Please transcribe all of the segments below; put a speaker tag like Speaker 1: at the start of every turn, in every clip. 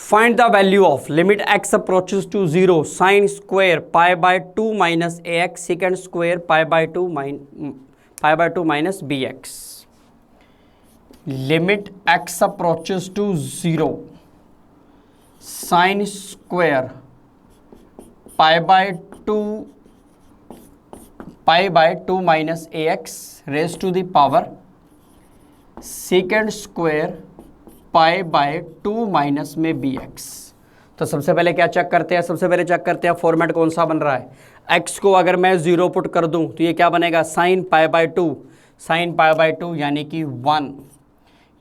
Speaker 1: Find the value of limit x approaches to zero sine square pi by 2 minus a x second square pi by 2 minus b x. Limit x approaches to zero sine square pi by 2 minus a x raise to the power second square pi by 2 minus में b x. तो सबसे पहले क्या check करते हैं, सबसे पहले check करते हैं फॉर्मेट कौन सा बन रहा है। एक्स को अगर मैं 0 पुट कर दूं तो ये क्या बनेगा, साइन पाई बाय 2 यानी कि 1।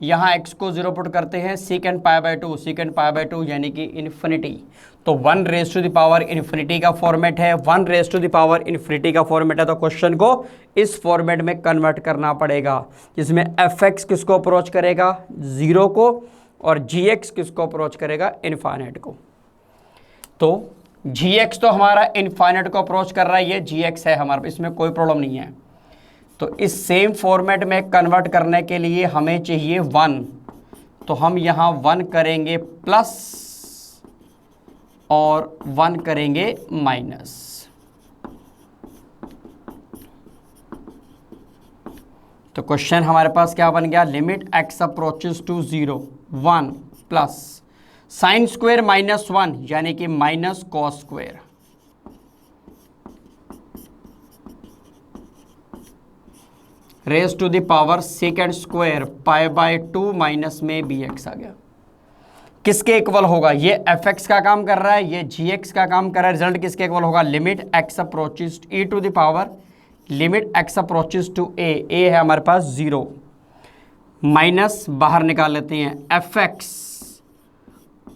Speaker 1: यहाँ एक्स को 0 पुट करते हैं सेकेंड पाई बाय 2 यानी कि इन्फिनिटी। तो 1 raise to the power infinity का फॉर्मेट है, 1 raise to the power infinity का फॉर्मेट है। तो क्वेश्चन को इस फॉर्मेट में कन्वर्ट करना पड़ेगा, जिसमें एफ एक्स किसको अप्रोच करेगा, 0 को, और जी एक्स किसको अप्रोच करेगा, इनफाइनाइट को। तो जी एक्स तो हमारा इनफाइनाइट को अप्रोच कर रहा है, ये जी एक्स है हमारा, इसमें कोई प्रॉब्लम नहीं है। तो इस सेम फॉर्मेट में कन्वर्ट करने के लिए हमें चाहिए 1, तो हम यहाँ 1 करेंगे प्लस और 1 करेंगे माइनस। तो क्वेश्चन हमारे पास क्या बन गया, limit x approaches to 0 1 plus sine square minus 1 यानी कि minus cos square raise to the power second square pi by 2 minus में बी एक्स आ गया। किसके इक्वल होगा, ये एफ एक्स का काम कर रहा है, ये जी एक्स का काम कर रहा है। रिजल्ट किसके इक्वल होगा, limit x approaches e to the power limit x approaches to a है हमारे पास 0, माइनस बाहर निकाल लेते हैं f x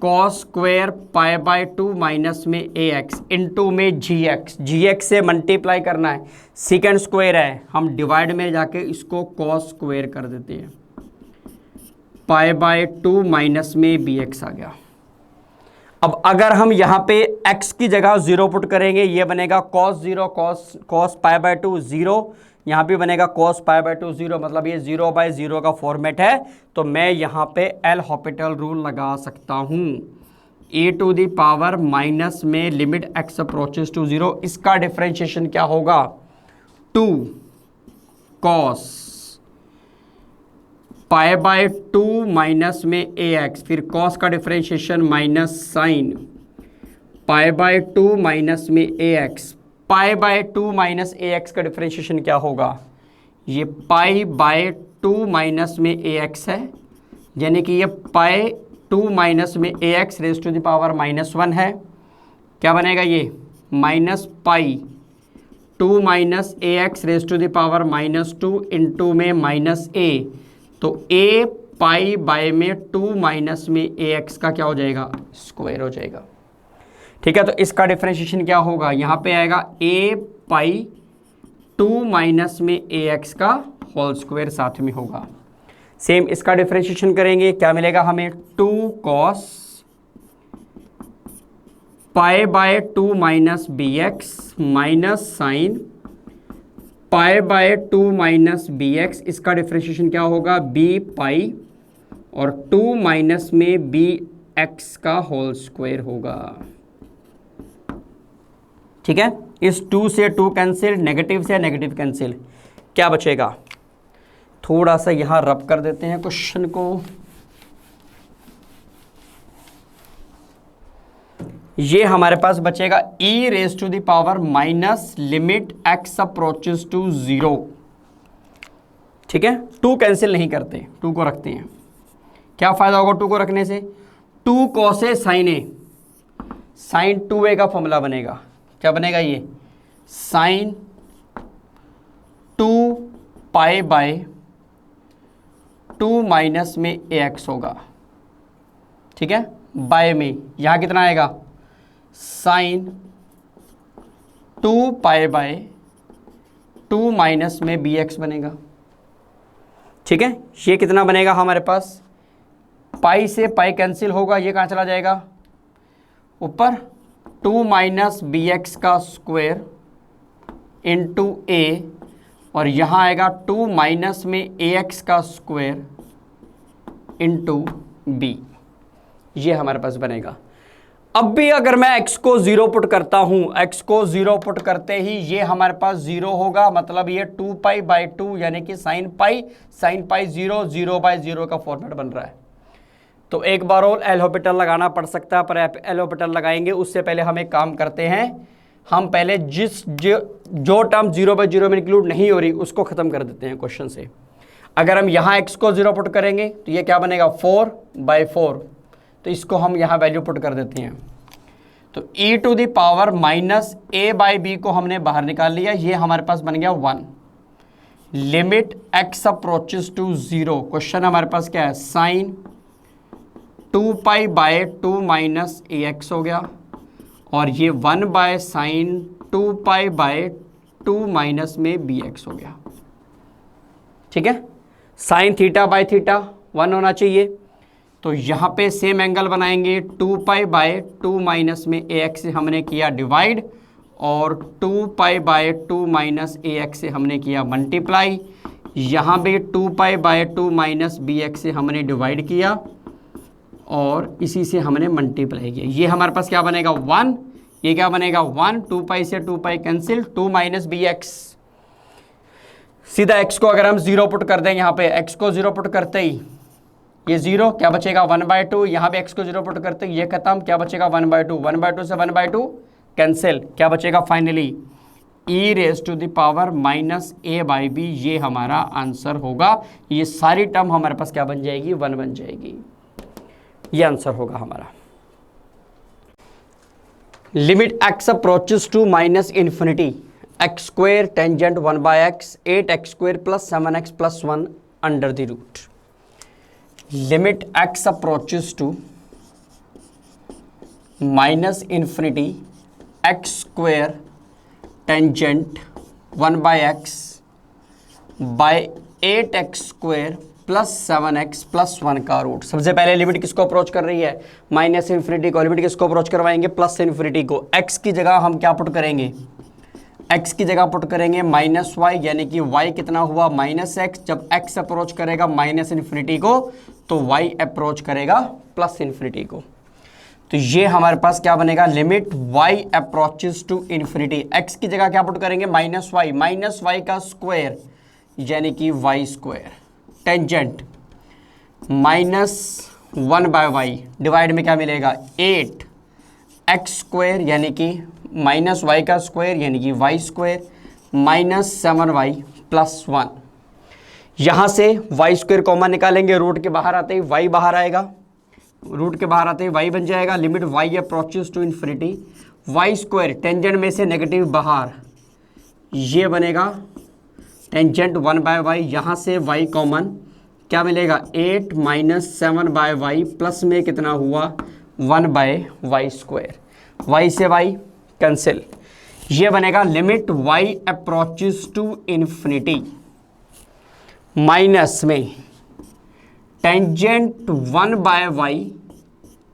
Speaker 1: cos square pi by 2 minus में ए एक्स इंटू में जी एक्स से मल्टीप्लाई करना है, सेकेंड स्क्वायर है, हम डिवाइड में जाके इसको कॉस स्क्वायर कर देते हैं, पाई बाय 2 माइनस में बी एक्स आ गया। अब अगर हम यहाँ पे x की जगह 0 पुट करेंगे, ये बनेगा cos 0 cos पाई बाय 2 0, यहाँ पे बनेगा cos पाई बाय 2 0, मतलब ये 0 बाय 0 का फॉर्मेट है। तो मैं यहाँ पे एल हॉपिटल रूल लगा सकता हूँ, e to the power minus में लिमिट x अप्रोचेस टू 0, इसका डिफरेंशिएशन क्या होगा, 2 cos पाई बाय 2 माइनस में ए एक्स, फिर cos का differentiation minus sine pi by 2 minus में a x. Pi by 2 minus a x का डिफरेंशिएशन क्या होगा, ये पाई बाय 2 माइनस में ए एक्स है, यानी कि ये पाई 2 माइनस में a x raise to the power minus 1 है। क्या बनेगा ये, minus pi 2 minus a x raise to the power minus 2 into में माइनस ए। तो a पाई बाय में 2 माइनस में ए एक्स का क्या हो जाएगा, स्क्वायर हो जाएगा। ठीक है, तो इसका डिफरेंशिएशन क्या होगा, यहाँ पे आएगा a पाई 2 माइनस में ए एक्स का होल स्क्वायर साथ में होगा। सेम इसका डिफरेंशिएशन करेंगे, क्या मिलेगा हमें, 2 cos pi by 2 minus b x minus sine pi by 2 minus b x, इसका डिफरेंशिएशन क्या होगा, बी पाई और 2 माइनस में बी एक्स का होल स्क्वायर होगा। ठीक है, इस 2 से 2 कैंसिल, नेगेटिव से नेगेटिव कैंसिल, क्या बचेगा, थोड़ा सा यहां रब कर देते हैं क्वेश्चन को। ये हमारे पास बचेगा e raise to the power minus limit x approaches to 0। ठीक है, 2 कैंसिल नहीं करते, 2 को रखते हैं। क्या फायदा होगा 2 को रखने से, 2 cos ए साइन ए, साइन 2a का फॉर्मूला बनेगा, क्या बनेगा ये, साइन 2 पाई बाय 2 माइनस में ए एक्स होगा। ठीक है, बाय में यहाँ कितना आएगा, साइन 2 पाई बाय 2 माइनस में बी एक्स बनेगा। ठीक है, ये कितना बनेगा हमारे पास, पाई से पाई कैंसिल होगा, ये कहाँ चला जाएगा ऊपर, 2 माइनस बी एक्स का स्क्वायर इंटू ए, और यहाँ आएगा 2 माइनस में ए एक्स का स्क्वायर इंटू बी। ये हमारे पास बनेगा। अब भी अगर मैं x को 0 पुट करता हूं, x को 0 पुट करते ही ये हमारे पास 0 होगा, मतलब ये 2π/2 यानी कि sin पाई 0 0/0 का फॉर्मेट बन रहा है। तो एक बार और एल हॉस्पिटल लगाना पड़ सकता है, पर एल हॉस्पिटल लगाएंगे उससे पहले हम एक काम करते हैं, हम पहले जो टर्म 0/0 में इंक्लूड नहीं हो रही उसको खत्म कर देते हैं क्वेश्चन से। अगर हम यहाँ x को 0 पुट करेंगे तो ये क्या बनेगा 4/4, तो इसको हम यहाँ वैल्यू पुट कर देते हैं। तो e to the power -a/b को हमने बाहर निकाल लिया, ये हमारे पास बन गया 1। Limit x approaches to 0, question हमारे पास क्या है sin 2π/2 - ax हो गया, और ये 1/sin 2π/2 में bx हो गया। ठीक है, साइन θ/θ 1 होना चाहिए, तो यहाँ पे सेम एंगल बनाएंगे, 2π/2 में ax से हमने किया डिवाइड, और 2π/2 ax से हमने किया मल्टीप्लाई, यहाँ पे 2π/2 bx से हमने डिवाइड किया और इसी से हमने मल्टीप्लाई किया। ये हमारे पास क्या बनेगा 1, ये क्या बनेगा 1, 2π से 2π कैंसिल, 2 - bx। सीधा x को अगर हम 0 पुट कर दें, यहाँ पे x को 0 पुट करते ही ये 0, क्या बचेगा 1/2, यहाँ पे x को 0 पुट करते ही ये खत्म, क्या बचेगा 1/2, 1/2 से 1/2 कैंसिल, क्या बचेगा फाइनली e⁻⁻ a/b, ये हमारा आंसर होगा। ये सारी टर्म हमारे पास क्या बन जाएगी 1 बन जाएगी, ये आंसर होगा हमारा। Limit x approaches to -∞, x² tangent 1/x, 8x² + 7x + 1 under the root. Limit x approaches to -∞, x² tangent 1/x by 8x² + 7x + 1 का रूट। सबसे पहले लिमिट किसको अप्रोच कर रही है -∞ को, लिमिट किसको अप्रोच करवाएंगे +∞ को। x की जगह हम क्या पुट करेंगे, x की जगह पुट करेंगे -y, यानी कि y कितना हुआ -x। जब x अप्रोच करेगा -∞ को तो y अप्रोच करेगा +∞ को। तो ये हमारे पास क्या बनेगा limit y approaches to ∞, x की जगह क्या पुट करेंगे -y का स्क्वायर यानी कि y², टेंजेंट -1/y डिवाइड में क्या मिलेगा 8x² यानी कि -y का स्क्वायर यानी कि y² -7y + 1। यहाँ से y² कॉमन निकालेंगे, रूट के बाहर आते ही y बाहर आएगा, रूट के बाहर आते ही y बन जाएगा। Limit y approaches to ∞, y² tangent में से नेगेटिव बाहर, ये बनेगा टेंजेंट 1/y, यहाँ से y कॉमन, क्या मिलेगा 8 - 7/y प्लस में कितना हुआ 1/y², y से y कैंसिल, ये बनेगा limit y approaches to ∞, minus में टेंजेंट 1/y,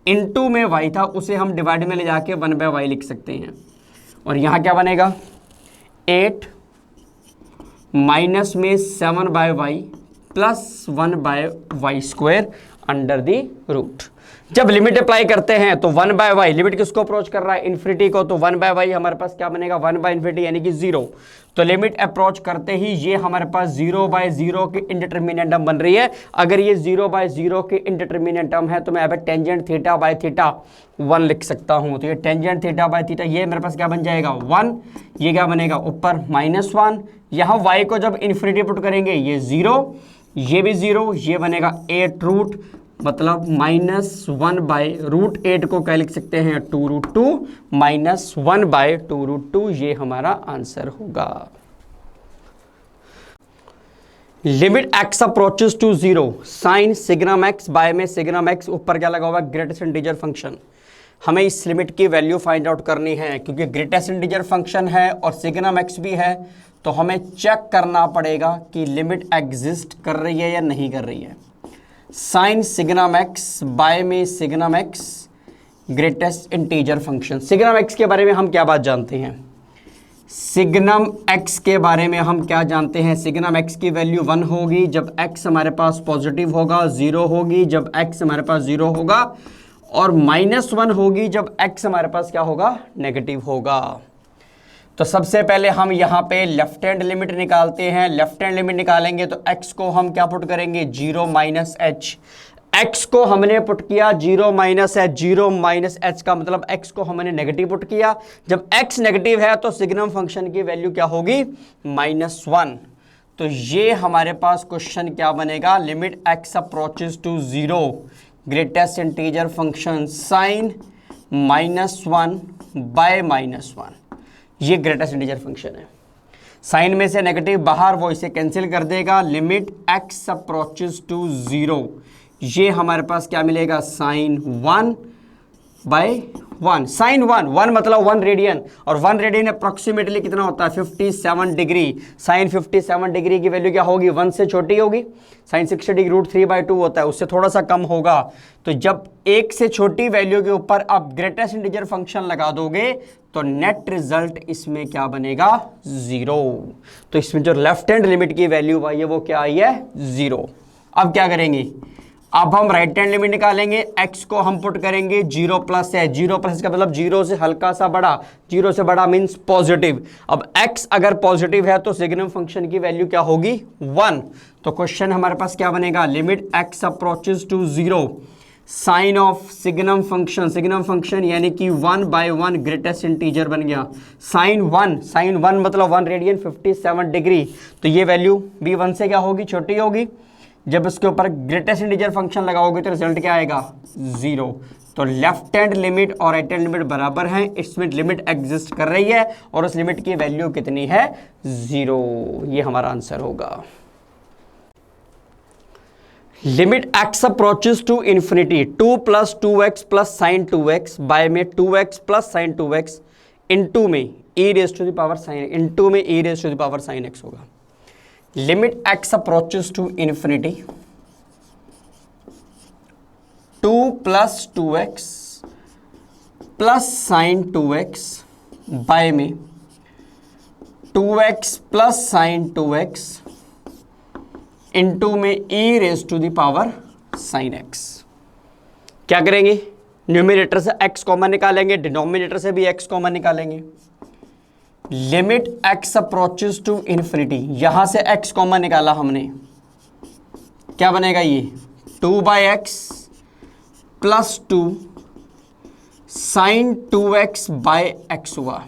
Speaker 1: इनटू में y था उसे हम डिवाइड में ले जाके 1/y लिख सकते हैं, और यहाँ क्या बनेगा 8 माइनस में 7/y plus 1/y² under the root. जब लिमिट अप्लाई करते हैं तो 1/y, लिमिट किसको अप्रोच कर रहा है ∞ को, तो 1/y हमारे पास क्या बनेगा 1/∞ यानी कि 0। तो लिमिट अप्रोच करते ही ये हमारे पास 0/0 की इंडिटरमिनेट टर्म बन रही है। अगर ये 0/0 की इंडिटरमिनेट टर्म है तो मैं अब टेंजेंट θ/θ 1 लिख सकता हूँ। तो ये टेंजेंट θ/θ ये मेरे पास क्या बन जाएगा 1, ये क्या बनेगा ऊपर -1, यहाँ y को जब ∞ पुट करेंगे ये 0, ये भी 0, ये बनेगा 8√, मतलब -1/√8 को क्या लिख सकते हैं 2√2 -1/2√2, ये हमारा आंसर होगा। Limit x approaches to 0, sine signum x by में सिग्नम x, ऊपर क्या लगा हुआ ग्रेटेस्ट इंटीजर फंक्शन। हमें इस लिमिट की वैल्यू फाइंड आउट करनी है, क्योंकि ग्रेटेस्ट इंटीजर फंक्शन है और सिग्नम x भी है, तो हमें चेक करना पड़ेगा कि लिमिट एग्जिस्ट कर रही है या नहीं कर रही है। साइन सिग्नम x बाय में signum x greatest integer function. Signum x के बारे में हम क्या बात जानते हैं, सिग्नम x के बारे में हम क्या जानते हैं, सिग्नम x की वैल्यू 1 होगी जब x हमारे पास पॉजिटिव होगा, 0 होगी जब x हमारे पास 0 होगा, और -1 होगी जब x हमारे पास क्या होगा, नेगेटिव होगा। तो सबसे पहले हम यहाँ पे लेफ्ट हैंड लिमिट निकालते हैं। लेफ्ट हैंड लिमिट निकालेंगे तो x को हम क्या पुट करेंगे, 0 - h। x को हमने पुट किया 0 - h, 0 - h का मतलब x को हमने नेगेटिव पुट किया। जब x नेगेटिव है तो सिग्नम फंक्शन की वैल्यू क्या होगी, -1। तो ये हमारे पास क्वेश्चन क्या बनेगा, limit x approaches to 0 greatest integer function sine -1 by -1। ये ग्रेटेस्ट इंटीजर फंक्शन है। साइन में से नेगेटिव बाहर, वो इसे कैंसिल कर देगा। लिमिट x अप्रोचेस टू 0, ये हमारे पास क्या मिलेगा, साइन 1 बाय 1। साइन 1 मतलब 1 रेडियन, और 1 रेडियन अप्रोक्सीमेटली कितना होता है, 57 डिग्री। साइन 57 डिग्री की वैल्यू क्या होगी, 1 से छोटी होगी। साइन 60 डिग्री √3/2 होता है, उससे थोड़ा सा कम होगा। तो जब 1 से छोटी वैल्यू के ऊपर आप ग्रेटेस्ट इंटीजर फंक्शन लगा दोगे तो नेट रिजल्ट इसमें क्या बनेगा, 0। तो इसमें जो लेफ्ट हैंड लिमिट की वैल्यू आई है वो क्या आई है, 0। अब क्या करेंगे, अब हम राइट हैंड लिमिट निकालेंगे। x को हम पुट करेंगे 0 + है, 0 + का मतलब 0 से हल्का सा बड़ा, 0 से बड़ा मींस पॉजिटिव। अब x अगर पॉजिटिव है तो सिग्नम फंक्शन की वैल्यू क्या होगी, 1। तो क्वेश्चन हमारे पास क्या बनेगा, limit x approaches to 0 sine of signum function यानी कि 1/1 ग्रेटेस्ट इंटीजर बन गया। साइन 1 मतलब 1 रेडियन 57 डिग्री। तो ये वैल्यू भी 1 से क्या होगी, छोटी होगी। जब इसके ऊपर ग्रेटेस्ट इंटीजर फंक्शन लगाओगे तो रिजल्ट क्या आएगा, 0। तो लेफ्ट हैंड लिमिट और राइट हैंड लिमिट बराबर हैं, इसमें लिमिट एग्जिस्ट कर रही है और उस लिमिट की वैल्यू कितनी है, 0। ये हमारा आंसर होगा। Limit x approaches to infinity 2 + 2x + sin 2x by में 2x + sin 2x इनटू में e raise to the power sin, into में e raise to the power sin x होगा। Limit x approaches to infinity 2 + 2x + sin 2x by में 2x + sin 2x into में e raise to the power sin x। क्या करेंगे, numerator से x common निकालेंगे, denominator से भी x common निकालेंगे। Limit x approaches to infinity, यहां से x कॉमन निकाला हमने, क्या बनेगा ये 2/x + 2 sin 2x by x हुआ।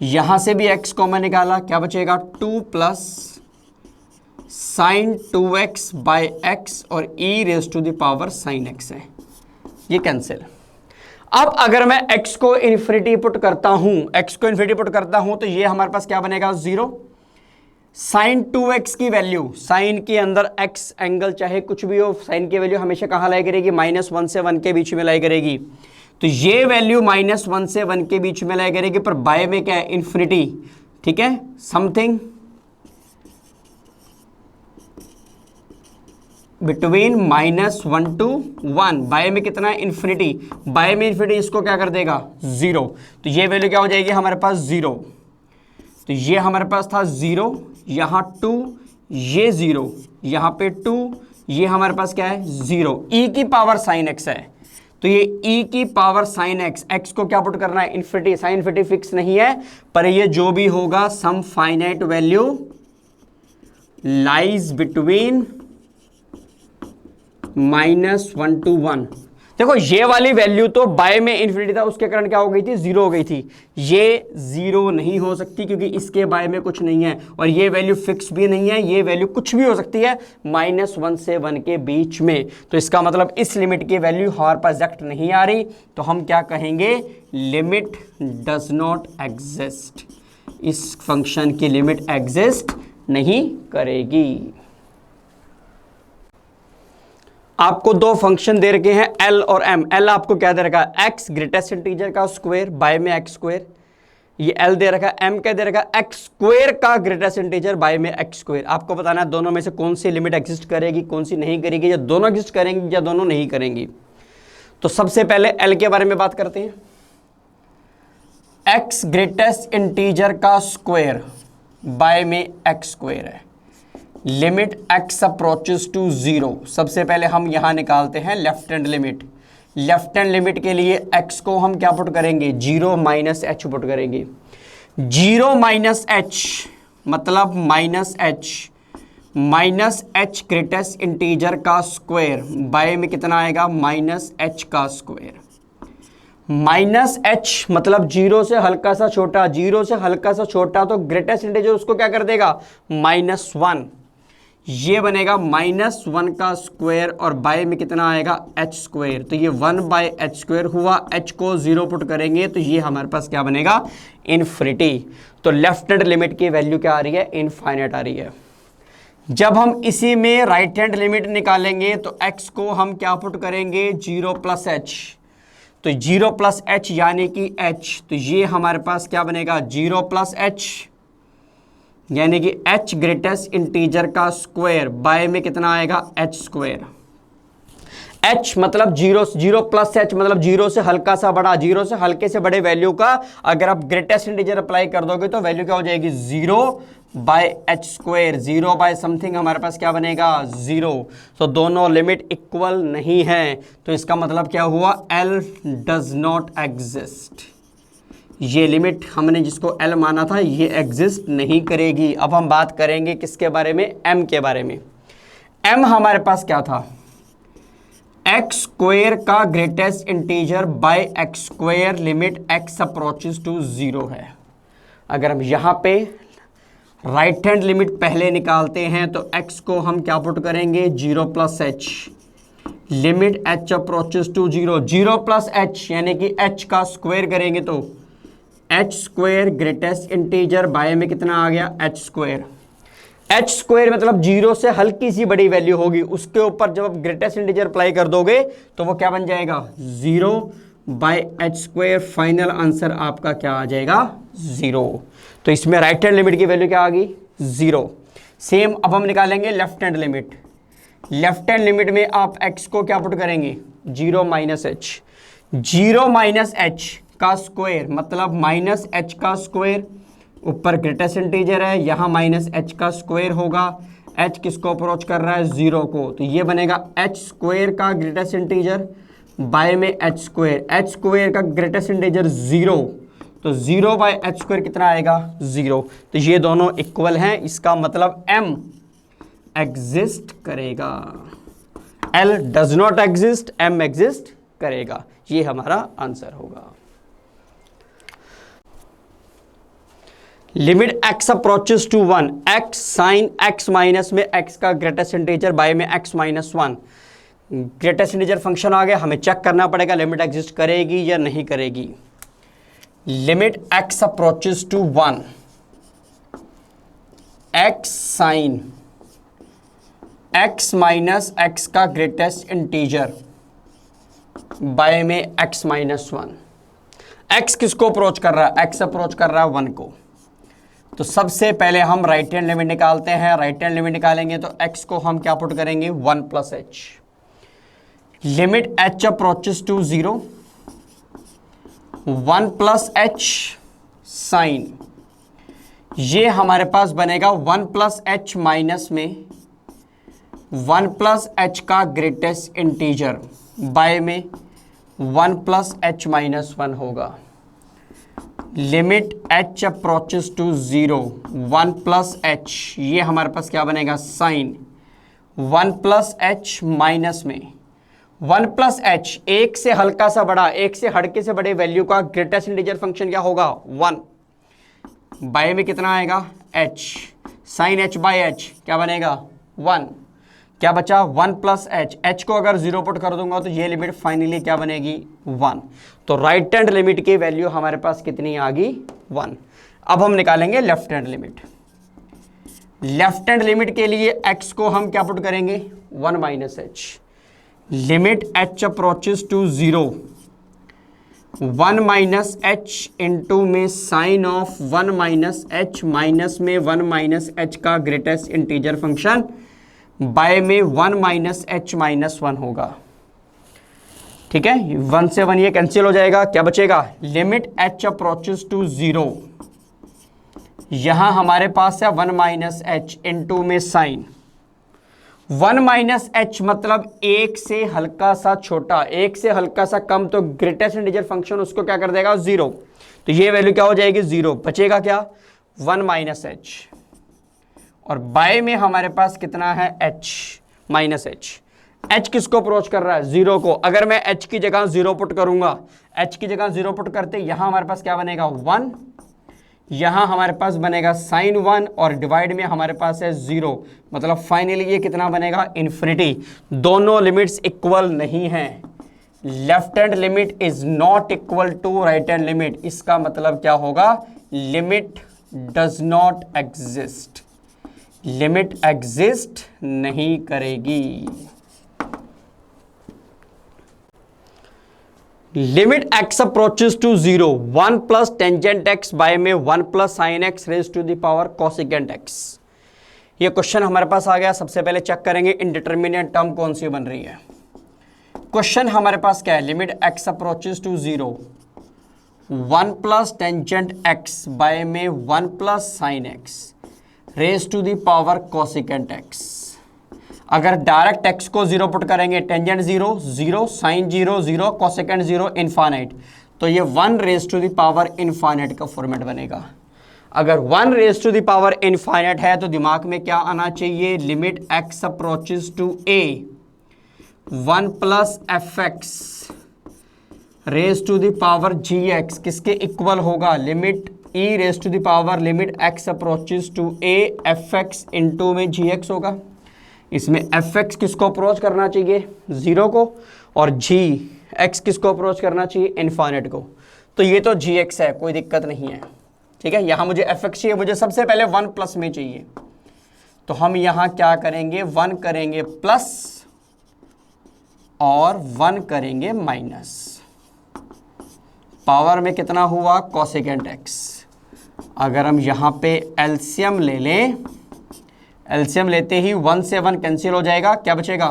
Speaker 1: यहां से भी x कॉमन निकाला, क्या बचेगा 2 + sin 2x बाय x और e raise to the power sin x है, ये कैंसिल। अब अगर मैं x को इन्फिनिटी पुट करता हूं, तो ये हमारे पास क्या बनेगा, 0। sin 2x की वैल्यू, साइन के अंदर x एंगल चाहे कुछ भी हो, साइन की वैल्यू हमेशा कहां लाई करेगी, -1 से 1 के बीच में लाई करेगी। तो ये वैल्यू -1 से 1 के बीच में लाई करेगी, पर बाय में क्या है, इन्फिनिटी। ठीक है, समथिंग बिटवीन -1 to 1। बाय में कितना है, इन्फिनिटी। बाय में इन्फिनिटी, इसको क्या कर देगा, 0। तो ये वैल्यू क्या हो जाएगी हमारे पास, 0। तो ये हमारे पास था 0, यहाँ 2, ये 0, यहाँ पे 2, ये हमारे पास क्या है, 0। e की पावर sin x है, तो ये e की पावर sin x, x को क्या पुट करना है, इन्फिनिटी। साइन इन्फिनिटी फिक्स नहीं है, पर ये जो भी होगा some finite value lies between -1 to 1। देखो ये वाली वैल्यू तो बाय में इन्फिनिटी था, उसके कारण क्या हो गई थी, 0 हो गई थी। ये 0 नहीं हो सकती क्योंकि इसके बाय में कुछ नहीं है, और ये वैल्यू फिक्स भी नहीं है, ये वैल्यू कुछ भी हो सकती है -1 से 1 के बीच में। तो इसका मतलब इस लिमिट की वैल्यू हमारे पास एग्जैक्ट नहीं आ रही, तो हम क्या कहेंगे, लिमिट डज नॉट एग्जिस्ट। इस फंक्शन की लिमिट एग्जिस्ट नहीं करेगी। आपको दो फंक्शन दे रखे हैं L और M। L आपको क्या दे रखा है, x ग्रेटेस्ट इंटीजर का स्क्वायर बाय में x स्क्वायर। ये L दे रखा है, M क्या दे रखा है, x स्क्वायर का ग्रेटेस्ट इंटीजर बाय में x स्क्वायर। आपको बताना है दोनों में से कौन सी लिमिट एग्जिस्ट करेगी, कौन सी नहीं करेगी, या दोनों एग्जिस्ट करेंगी या दोनों नहीं करेंगी। तो सबसे पहले L के बारे में बात करते हैं। x ग्रेटेस्ट इंटीजर का स्क्वायर बाय में x स्क्वायर है। Limit x approaches to 0। सबसे पहले हम यहां निकालते हैं left hand limit. Left hand limit के लिए x को हम क्या पुट करेंगे, 0 माइनस एच पुट करेंगे। 0 माइनस एच मतलब माइनस एच ग्रेटेस्ट इंटीजर का स्क्वायर बाय में कितना आएगा, माइनस एच का स्क्वायर। माइनस एच मतलब 0 से हल्का सा छोटा, 0 से हल्का सा छोटा तो ग्रेटेस्ट इंटीजर उसको क्या कर देगा, -1। ये बनेगा -1 का स्क्वायर और बाय में कितना आएगा, एच स्क्वायर। तो ये 1/h² हुआ। h को 0 पुट करेंगे तो ये हमारे पास क्या बनेगा, इन्फिनिटी। तो लेफ्ट हैंड लिमिट की वैल्यू क्या आ रही है, इनफाइनाइट आ रही है। जब हम इसी में राइट हैंड लिमिट निकालेंगे तो x को हम क्या पुट करेंगे, 0 + h। तो 0 + h यानी कि h, तो ये हमारे पास क्या बनेगा, 0 + h यानी कि h ग्रेटेस्ट इंटीजर का स्क्वायर बाय में कितना आएगा, h स्क्वायर। h मतलब 0 + h मतलब 0 से हल्का सा बड़ा, 0 से हल्के से बड़े वैल्यू का अगर आप ग्रेटेस्ट इंटीजर अप्लाई कर दोगे तो वैल्यू क्या हो जाएगी, 0/h²। 0 बाय समथिंग हमारे पास क्या बनेगा, 0। तो दोनों लिमिट इक्वल नहीं है, तो इसका मतलब क्या हुआ, L डज नॉट एग्जिस्ट। ये लिमिट हमने जिसको L माना था ये एग्जिस्ट नहीं करेगी। अब हम बात करेंगे किसके बारे में, M के बारे में। M हमारे पास क्या था, x² का greatest integer by x² limit x approaches to 0 है। अगर हम यहाँ पे राइट हैंड लिमिट पहले निकालते हैं तो x को हम क्या पुट करेंगे, 0 + h limit h approaches to 0। 0 + h यानी कि h का स्क्वायर करेंगे तो h² ग्रेटेस्ट इंटीजर बाय में कितना आ गया, h²। h² मतलब 0 से हल्की सी बड़ी वैल्यू होगी, उसके ऊपर जब आप ग्रेटेस्ट इंटीजर अप्लाई कर दोगे तो वो क्या बन जाएगा, 0/h²। फाइनल आंसर आपका क्या आ जाएगा, 0। तो इसमें राइट हैंड लिमिट की वैल्यू क्या आ गई, 0। सेम अब हम निकालेंगे left hand limit. Left hand limit में आप x को क्या पुट करेंगे, 0 - h। 0 - h का स्क्वायर मतलब -h का स्क्वायर, ऊपर ग्रेटेस्ट इंटीजर है, यहाँ -h का स्क्वायर होगा। h किसको अप्रोच कर रहा है, 0 को, तो ये बनेगा h² का ग्रेटेस्ट इंटीजर बाय में h²। h² का ग्रेटेस्ट इंटीजर 0, तो 0/h² कितना आएगा, 0। तो ये दोनों इक्वल हैं, इसका मतलब M एग्जिस्ट करेगा। L does not exist, M exist करेगा। ये हमारा आंसर होगा। Limit x approaches to 1, x sine x minus में x का ग्रेटेस्ट इंटीजर बाय में x - 1। ग्रेटेस्ट इंटीजर फंक्शन आ गया, हमें चेक करना पड़ेगा लिमिट एग्जिस्ट करेगी या नहीं करेगी। Limit x approaches to 1, x sine x minus x का ग्रेटेस्ट इंटीजर बाय में x - 1। x किसको अप्रोच कर रहा है, x अप्रोच कर रहा है 1 को। तो सबसे पहले हम राइट हैंड लिमिट निकालते हैं। राइट हैंड लिमिट निकालेंगे तो x को हम क्या पुट करेंगे, 1 + h। Limit h approaches to 0, 1 + h sine, ये हमारे पास बनेगा 1 + h माइनस में 1 + h का ग्रेटेस्ट इंटीजर बाय में 1 + h - 1 होगा। Limit h approaches to 0, 1 + h, ये हमारे पास क्या बनेगा, साइन 1 + h माइनस में 1 + h, एक से हल्का सा बड़ा, एक से हल्के से बड़े वैल्यू का ग्रेटेस्ट इंटीजर फंक्शन क्या होगा, 1। बाय में कितना आएगा, h, साइन h/h क्या बनेगा, 1। क्या बचा, 1 + h। h को अगर 0 पुट कर दूंगा तो ये लिमिट फाइनली क्या बनेगी, 1। तो राइट हैंड लिमिट की वैल्यू हमारे पास कितनी आ गई, 1। अब हम निकालेंगे left hand limit. Left hand limit के लिए x को हम क्या पुट करेंगे, 1 - h। Limit h approaches to 0, 1 - h into में साइन ऑफ 1 - h माइनस में 1 - h का ग्रेटेस्ट इंटीजर फंक्शन बाय में 1 - h - 1 होगा। ठीक है, 1 से 1 ये कैंसिल हो जाएगा, क्या बचेगा, लिमिट h अप्रोचेस टू 0, यहां हमारे पास है 1 - h इंटू में साइन 1 माइनस एच मतलब एक से हल्का सा छोटा, एक से हल्का सा कम, तो ग्रेटेस्ट इंटीजर फंक्शन उसको क्या कर देगा, 0। तो ये वैल्यू क्या हो जाएगी, 0। बचेगा क्या, 1 माइनस एच, और बाय में हमारे पास कितना है, h माइनस एच। h किसको अप्रोच कर रहा है, 0 को। अगर मैं h की जगह 0 पुट करूंगा, h की जगह 0 पुट करते यहां हमारे पास क्या बनेगा, 1, यहां हमारे पास बनेगा साइन 1, और डिवाइड में हमारे पास है 0, मतलब फाइनली ये कितना बनेगा, इन्फिनिटी। दोनों लिमिट्स इक्वल नहीं है, left hand limit is not equal to right hand limit. इसका मतलब क्या होगा, limit does not exist, limit exist नहीं करेगी। Limit x approaches to 0, 1 plus tangent x by में 1 plus sine x raise to the power cosecant x। ये question हमारे पास आ गया। सबसे पहले चेक करेंगे इंडिटरमिनेट टर्म कौन सी बन रही है। क्वेश्चन हमारे पास क्या है, limit x approaches to 0, 1 plus tangent x by में 1 plus sine x raise to the power cosecant x। अगर डायरेक्ट x को 0 पुट करेंगे, टेंजेंट 0 0, साइन 0 0, कोसेकेंट 0, इनफाइनाइट, तो ये 1 raise to the power infinite का फॉर्मेट बनेगा। अगर 1 raise to the power infinite है तो दिमाग में क्या आना चाहिए, limit x approaches to a 1 plus f x raise to the power g x किसके इक्वल होगा, limit e raise to the power limit x approaches to a f x into में जी एक्स होगा। इसमें F x किसको approach करना चाहिए, 0 को, और जी एक्स किसको अप्रोच करना चाहिए, इनफाइनाइट को। तो ये तो जी एक्स है, कोई दिक्कत नहीं है, ठीक है। यहां मुझे एफ एक्स चाहिए, मुझे सबसे पहले 1 प्लस में चाहिए, तो हम यहां क्या करेंगे, 1 करेंगे प्लस और 1 करेंगे माइनस। पावर में कितना हुआ, कोसेकेंट एक्स। अगर हम यहां पे एलसीएम ले लें, एलसीएम लेते ही 1 से 1 कैंसिल हो जाएगा, क्या बचेगा,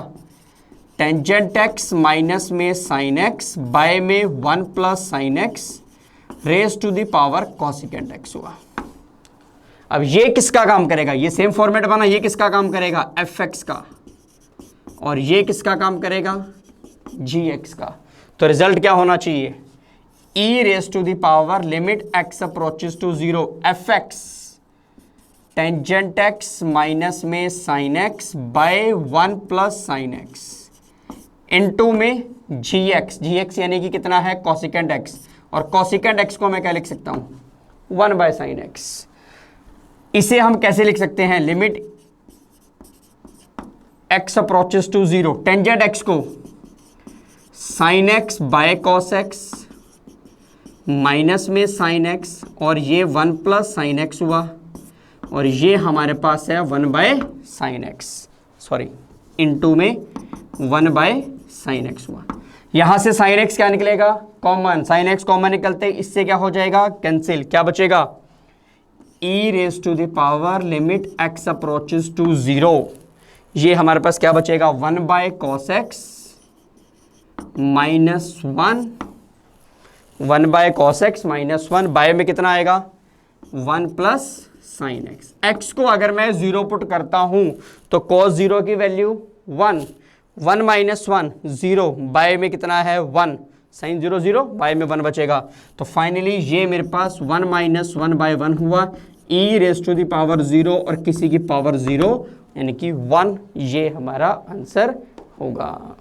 Speaker 1: टेंजेंट एक्स माइनस में साइन एक्स बाय में 1 plus sine x raise to the power cosecant x हुआ। अब ये किसका काम करेगा, ये सेम फॉर्मेट बना, ये किसका काम करेगा, एफ एक्स का, और ये किसका काम करेगा, जी एक्स का। तो रिजल्ट क्या होना चाहिए, e raise to the power limit x approaches to 0 f x tangent x minus में sine x by 1 plus sine x into में जी एक्स यानी कि कितना है, कोसेकेंट x, और कोसेकेंट x को मैं क्या लिख सकता हूं, 1 बाय साइन x। इसे हम कैसे लिख सकते हैं, limit x approaches to 0, tangent x को sine x by cos x minus में साइन x, और ये 1 प्लस साइन x हुआ, और ये हमारे पास है 1 by sine x, sorry into में 1 बाय साइन एक्स हुआ। यहां से साइन एक्स क्या निकलेगा, कॉमन, साइन एक्स कॉमन निकलते, इससे क्या हो जाएगा, कैंसिल, क्या बचेगा, e raise to the power limit x approaches to 0, ये हमारे पास क्या बचेगा, 1 by cos x minus 1 by cos x minus 1, by में कितना आएगा, 1 प्लस साइन एक्स। एक्स को अगर मैं 0 पुट करता हूं तो cos 0 की वैल्यू 1, 1 माइनस 1 0, बाय में कितना है 1, साइन 0 0, बाय में 1 बचेगा। तो फाइनली ये मेरे पास 1 माइनस 1 बाय 1 हुआ, e raise to the power 0 और किसी की पावर 0 यानी कि 1, ये हमारा आंसर होगा।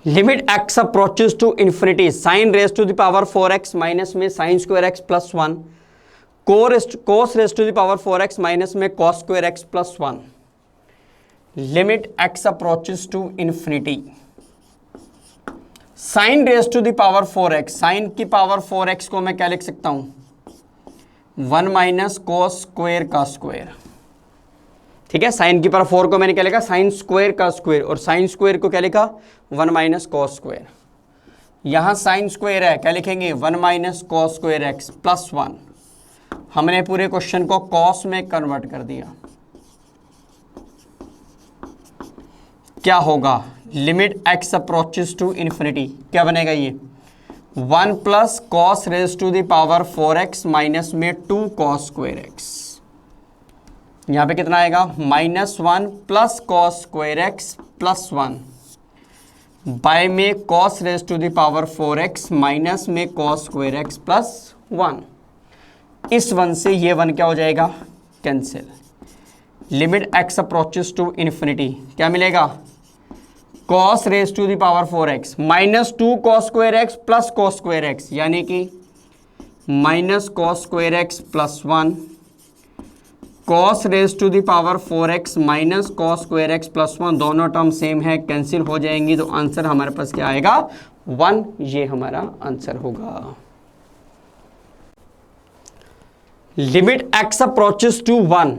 Speaker 1: Limit x approaches to infinity, sine raise to the power 4x minus में sine square x plus 1, cos raise to the power 4x minus में cos square x plus 1। Limit x approaches to infinity, sine raise to the power 4x, sine की power 4x को मैं क्या लिख सकता हूं, 1 minus cos square का square, ठीक है। साइन की पावर 4 को मैंने क्या लिखा, साइन स्क्वायर का स्क्वायर, और साइन स्क्वायर को क्या लिखा, 1 माइनस कॉस स्क्वायर। यहां साइन स्क्वायर है, क्या लिखेंगे, 1 minus cos square x plus 1। हमने पूरे क्वेश्चन को कॉस में कन्वर्ट कर दिया, क्या होगा, limit x approaches to infinity, क्या बनेगा ये, 1 plus cos raise to the power 4x minus में 2 कॉस स्क्वायर एक्स। यहाँ पे कितना आएगा -1 plus cos square x plus 1 by में cos raise to the power 4x minus में कॉस स्क्वायर एक्स प्लस 1। इस 1 से ये 1 क्या हो जाएगा, cancel. Limit x approaches to infinity, क्या मिलेगा, cos raise to the power 4x minus 2 cos square x plus cos square x, यानी कि minus cos square x plus 1 cos raise to the power 4x minus cos square x plus 1, दोनों term same है, cancel हो जाएंगी, तो answer हमारे पास क्या आएगा 1, ये हमारा आंसर होगा। Limit x approaches to 1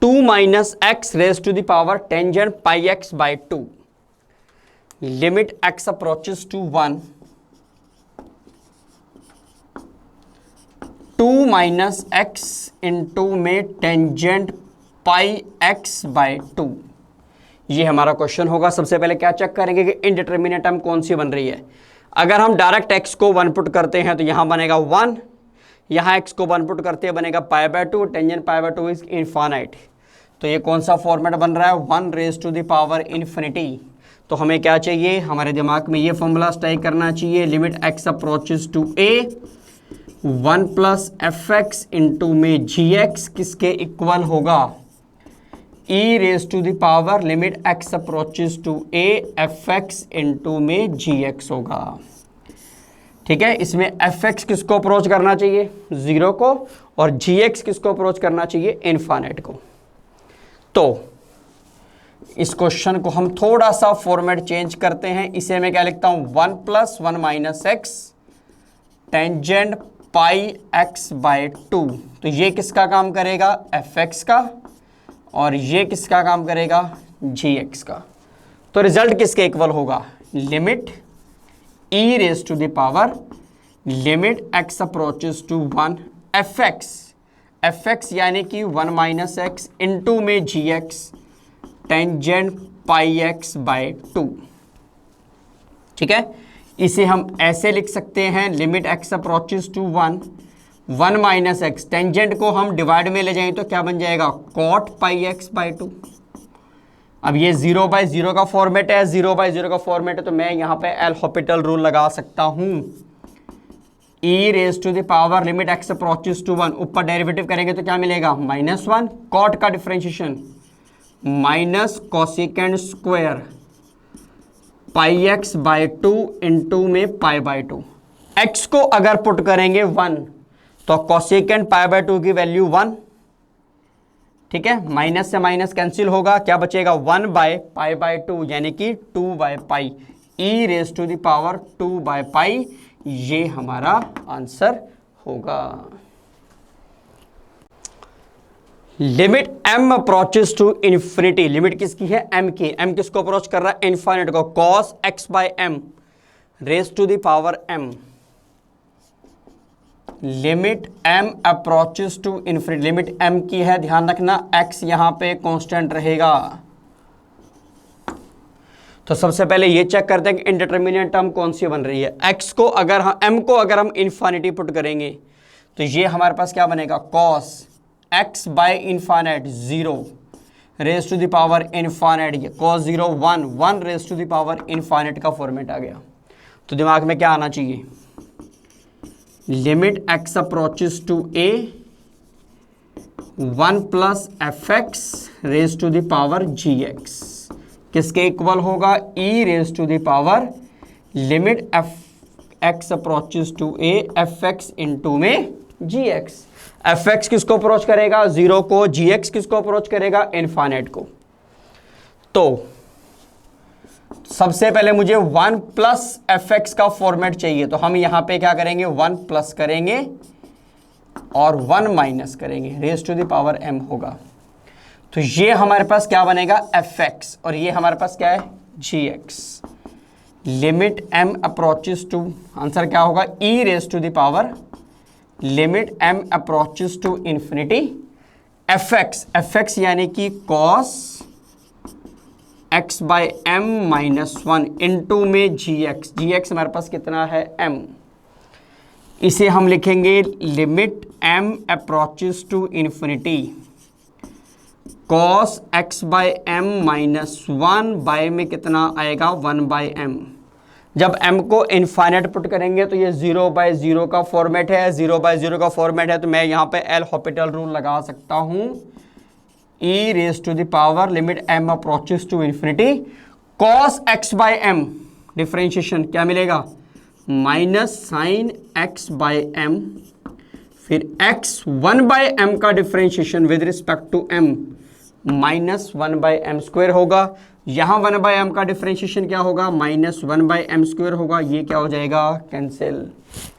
Speaker 1: 2 minus x raise to the power tangent pi x by 2। Limit x approaches to 1 2 minus x into में टेंजेंट पाई एक्स बाई 2, ये हमारा क्वेश्चन होगा। सबसे पहले क्या चेक करेंगे कि इनडिटर्मिनेट टर्म कौन सी बन रही है। अगर हम डायरेक्ट x को 1 पुट करते हैं तो यहाँ बनेगा 1, यहाँ x को 1 पुट करते हैं बनेगा pi by 2, tangent pi by 2 is infinite, तो ये कौन सा फॉर्मेट बन रहा है 1 raise to the power infinity. तो हमें क्या चाहिए, हमारे दिमाग में ये फॉर्मूला स्ट्राइक करना चाहिए, limit x approaches to a 1 plus f x into में जी एक्स किसके इक्वल होगा, e raise to the power limit x approaches to a f x into में जी एक्स होगा। ठीक है, इसमें एफ एक्स किसको अप्रोच करना चाहिए 0 को, और जी एक्स किसको अप्रोच करना चाहिए इनफाइनाइट को। तो इस क्वेश्चन को हम थोड़ा सा फॉर्मेट चेंज करते हैं, इसे मैं क्या लिखता हूं 1 plus 1 minus x tangent pi x by 2, तो ये किसका काम करेगा एफ एक्स का, और ये किसका काम करेगा जी एक्स का। तो रिजल्ट किसके इक्वल होगा, limit e raise to the power limit x approaches to 1 f x यानी कि 1 माइनस एक्स इंटू में g x tangent pi x by 2। ठीक है, इसे हम ऐसे लिख सकते हैं, limit x approaches to 1 minus x, tangent को हम डिवाइड में ले जाएं तो क्या बन जाएगा कॉट पाई एक्स बाई 2। अब ये 0/0 का फॉर्मेट है, 0/0 का फॉर्मेट है, तो मैं यहाँ पे एल हॉपिटल रूल लगा सकता हूँ, e raise to the power limit x approaches to 1, ऊपर डेरिवेटिव करेंगे तो क्या मिलेगा -1, कॉट का differentiation minus cosecant square pi x by 2 into में पाई बाई 2। एक्स को अगर पुट करेंगे 1 तो कोसेकेंड पाई बाई 2 की वैल्यू 1। ठीक है, माइनस से माइनस कैंसिल होगा, क्या बचेगा 1 बाय पाई बाई 2 यानी कि 2 by pi, e raise to the power 2 by pi, ये हमारा आंसर होगा। Limit m approaches to infinity, limit किसकी है m की, m किसको अप्रोच कर रहा है इनफाइनाइट को, cos x by m raise to the power m। Limit m approaches to infinity, limit m की है, ध्यान रखना x यहां पे कांस्टेंट रहेगा। तो सबसे पहले ये चेक करते हैं कि इनडिटरमिनेट टर्म कौन सी बन रही है। x को अगर m को अगर हम इन्फिनिटी पुट करेंगे तो ये हमारे पास क्या बनेगा cos x by infinite 0 raise to the power infinite, cos 0 1 raise to the power infinite का फॉर्मेट आ गया। तो दिमाग में क्या आना चाहिए, limit x approaches to a 1 plus f x raise to the power g x किसके इक्वल होगा, e raise to the power limit x approaches to a f x into में जी एक्स। एफ एक्स किसको approach करेगा 0 को, जी x किसको approach करेगा infinite को। तो सबसे पहले मुझे 1 प्लस एफ एक्स का फॉर्मेट चाहिए, तो हम यहां पे क्या करेंगे 1 प्लस करेंगे और 1 माइनस करेंगे, raise to the power m होगा। तो ये हमारे पास क्या बनेगा एफ एक्स, और ये हमारे पास क्या है g x. Limit m approaches to, answer क्या होगा e raise to the power limit m approaches to infinity f x यानी कि cos x by m minus 1 into में जी एक्स हमारे पास कितना है m, इसे हम लिखेंगे limit m approaches to infinity cos x by m minus 1 by में कितना आएगा 1 बाय एम। जब m को इनफाइनाइट पुट करेंगे तो ये 0/0 का फॉर्मेट है, 0/0 का फॉर्मेट है तो मैं यहाँ पे एल हॉपिटल रूल लगा सकता हूँ। e raise to the power limit m approaches to infinity cos x by m differentiation क्या मिलेगा minus sine x by m, फिर x 1 बाय m का differentiation with respect to m minus 1 by m square होगा। यहां 1 by m का differentiation क्या होगा minus 1 by m square होगा। ये क्या हो जाएगा कैंसिल।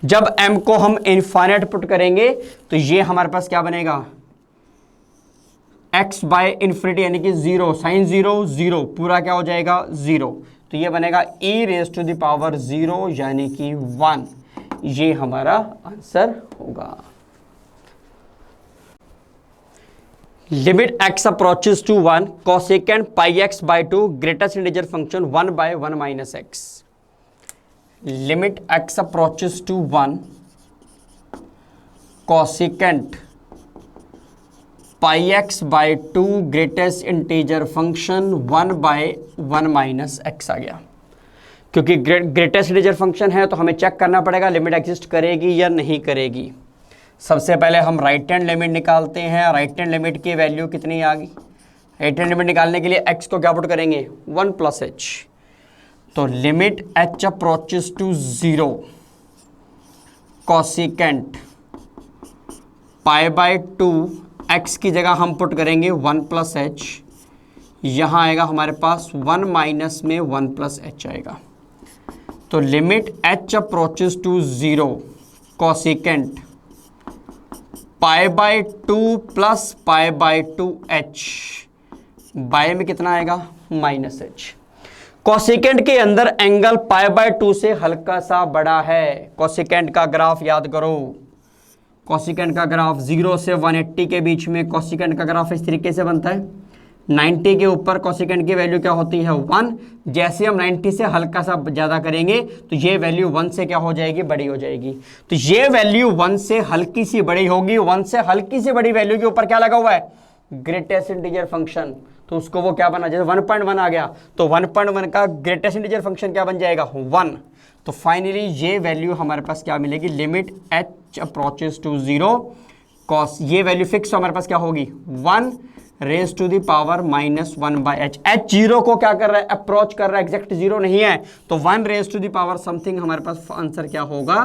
Speaker 1: जब m को हम इनफाइनाइट पुट करेंगे तो ये हमारे पास क्या बनेगा x बाय इंफिनिटी यानी कि 0 साइन 0 पूरा क्या हो जाएगा 0, तो ये बनेगा e raise to the power 0 यानी कि 1। ये हमारा आंसर होगा। Limit x approaches to 1 cosecant pi x by 2 greatest integer function 1 by 1 minus x। Limit x approaches to 1 cosecant pi x by 2 greatest integer function 1 by 1 minus x आ गया। क्योंकि greatest integer function है तो हमें check करना पड़ेगा limit exist करेगी या नहीं करेगी। सबसे पहले हम राइट हैंड लिमिट निकालते हैं। राइट हैंड लिमिट की वैल्यू कितनी आ गई। राइट हैंड लिमिट निकालने के लिए x को क्या पुट करेंगे 1 प्लस h, तो limit h approaches to 0 cosecant pi by 2 x की जगह हम पुट करेंगे 1 प्लस h, यहाँ आएगा हमारे पास 1 माइनस में 1 प्लस h आएगा। तो limit h approaches to 0 cosecant pi by 2 plus pi by 2h by में कितना आएगा माइनस h। कोसेकेंट के अंदर एंगल पाई बाय 2 से हल्का सा बड़ा है। कोसेकेंट का ग्राफ याद करो। कोसेकेंट का ग्राफ 0 से 180 के बीच में कोसेकेंट का ग्राफ इस तरीके से बनता है। 90 के ऊपर कोसेकेंट की वैल्यू क्या होती है 1। जैसे हम 90 से हल्का सा ज़्यादा करेंगे तो ये वैल्यू 1 से क्या हो जाएगी बड़ी हो जाएगी। तो ये वैल्यू 1 से हल्की सी बड़ी होगी। 1 से हल्की सी बड़ी वैल्यू के ऊपर क्या लगा हुआ है ग्रेटेस्ट इंटीजर फंक्शन, तो उसको वो क्या बना जैसे 1.1 आ गया तो 1.1 का ग्रेटेस्ट इंटीजर फंक्शन क्या बन जाएगा 1। तो फाइनली ये वैल्यू हमारे पास क्या मिलेगी limit h approaches to 0 cos, ये वैल्यू फिक्स हमारे पास क्या होगी 1 raise to the power minus 1 by h। h 0 को क्या कर रहा है अप्रोच कर रहा है, एग्जैक्ट 0 नहीं है, तो 1 raise to the power something हमारे पास आंसर क्या होगा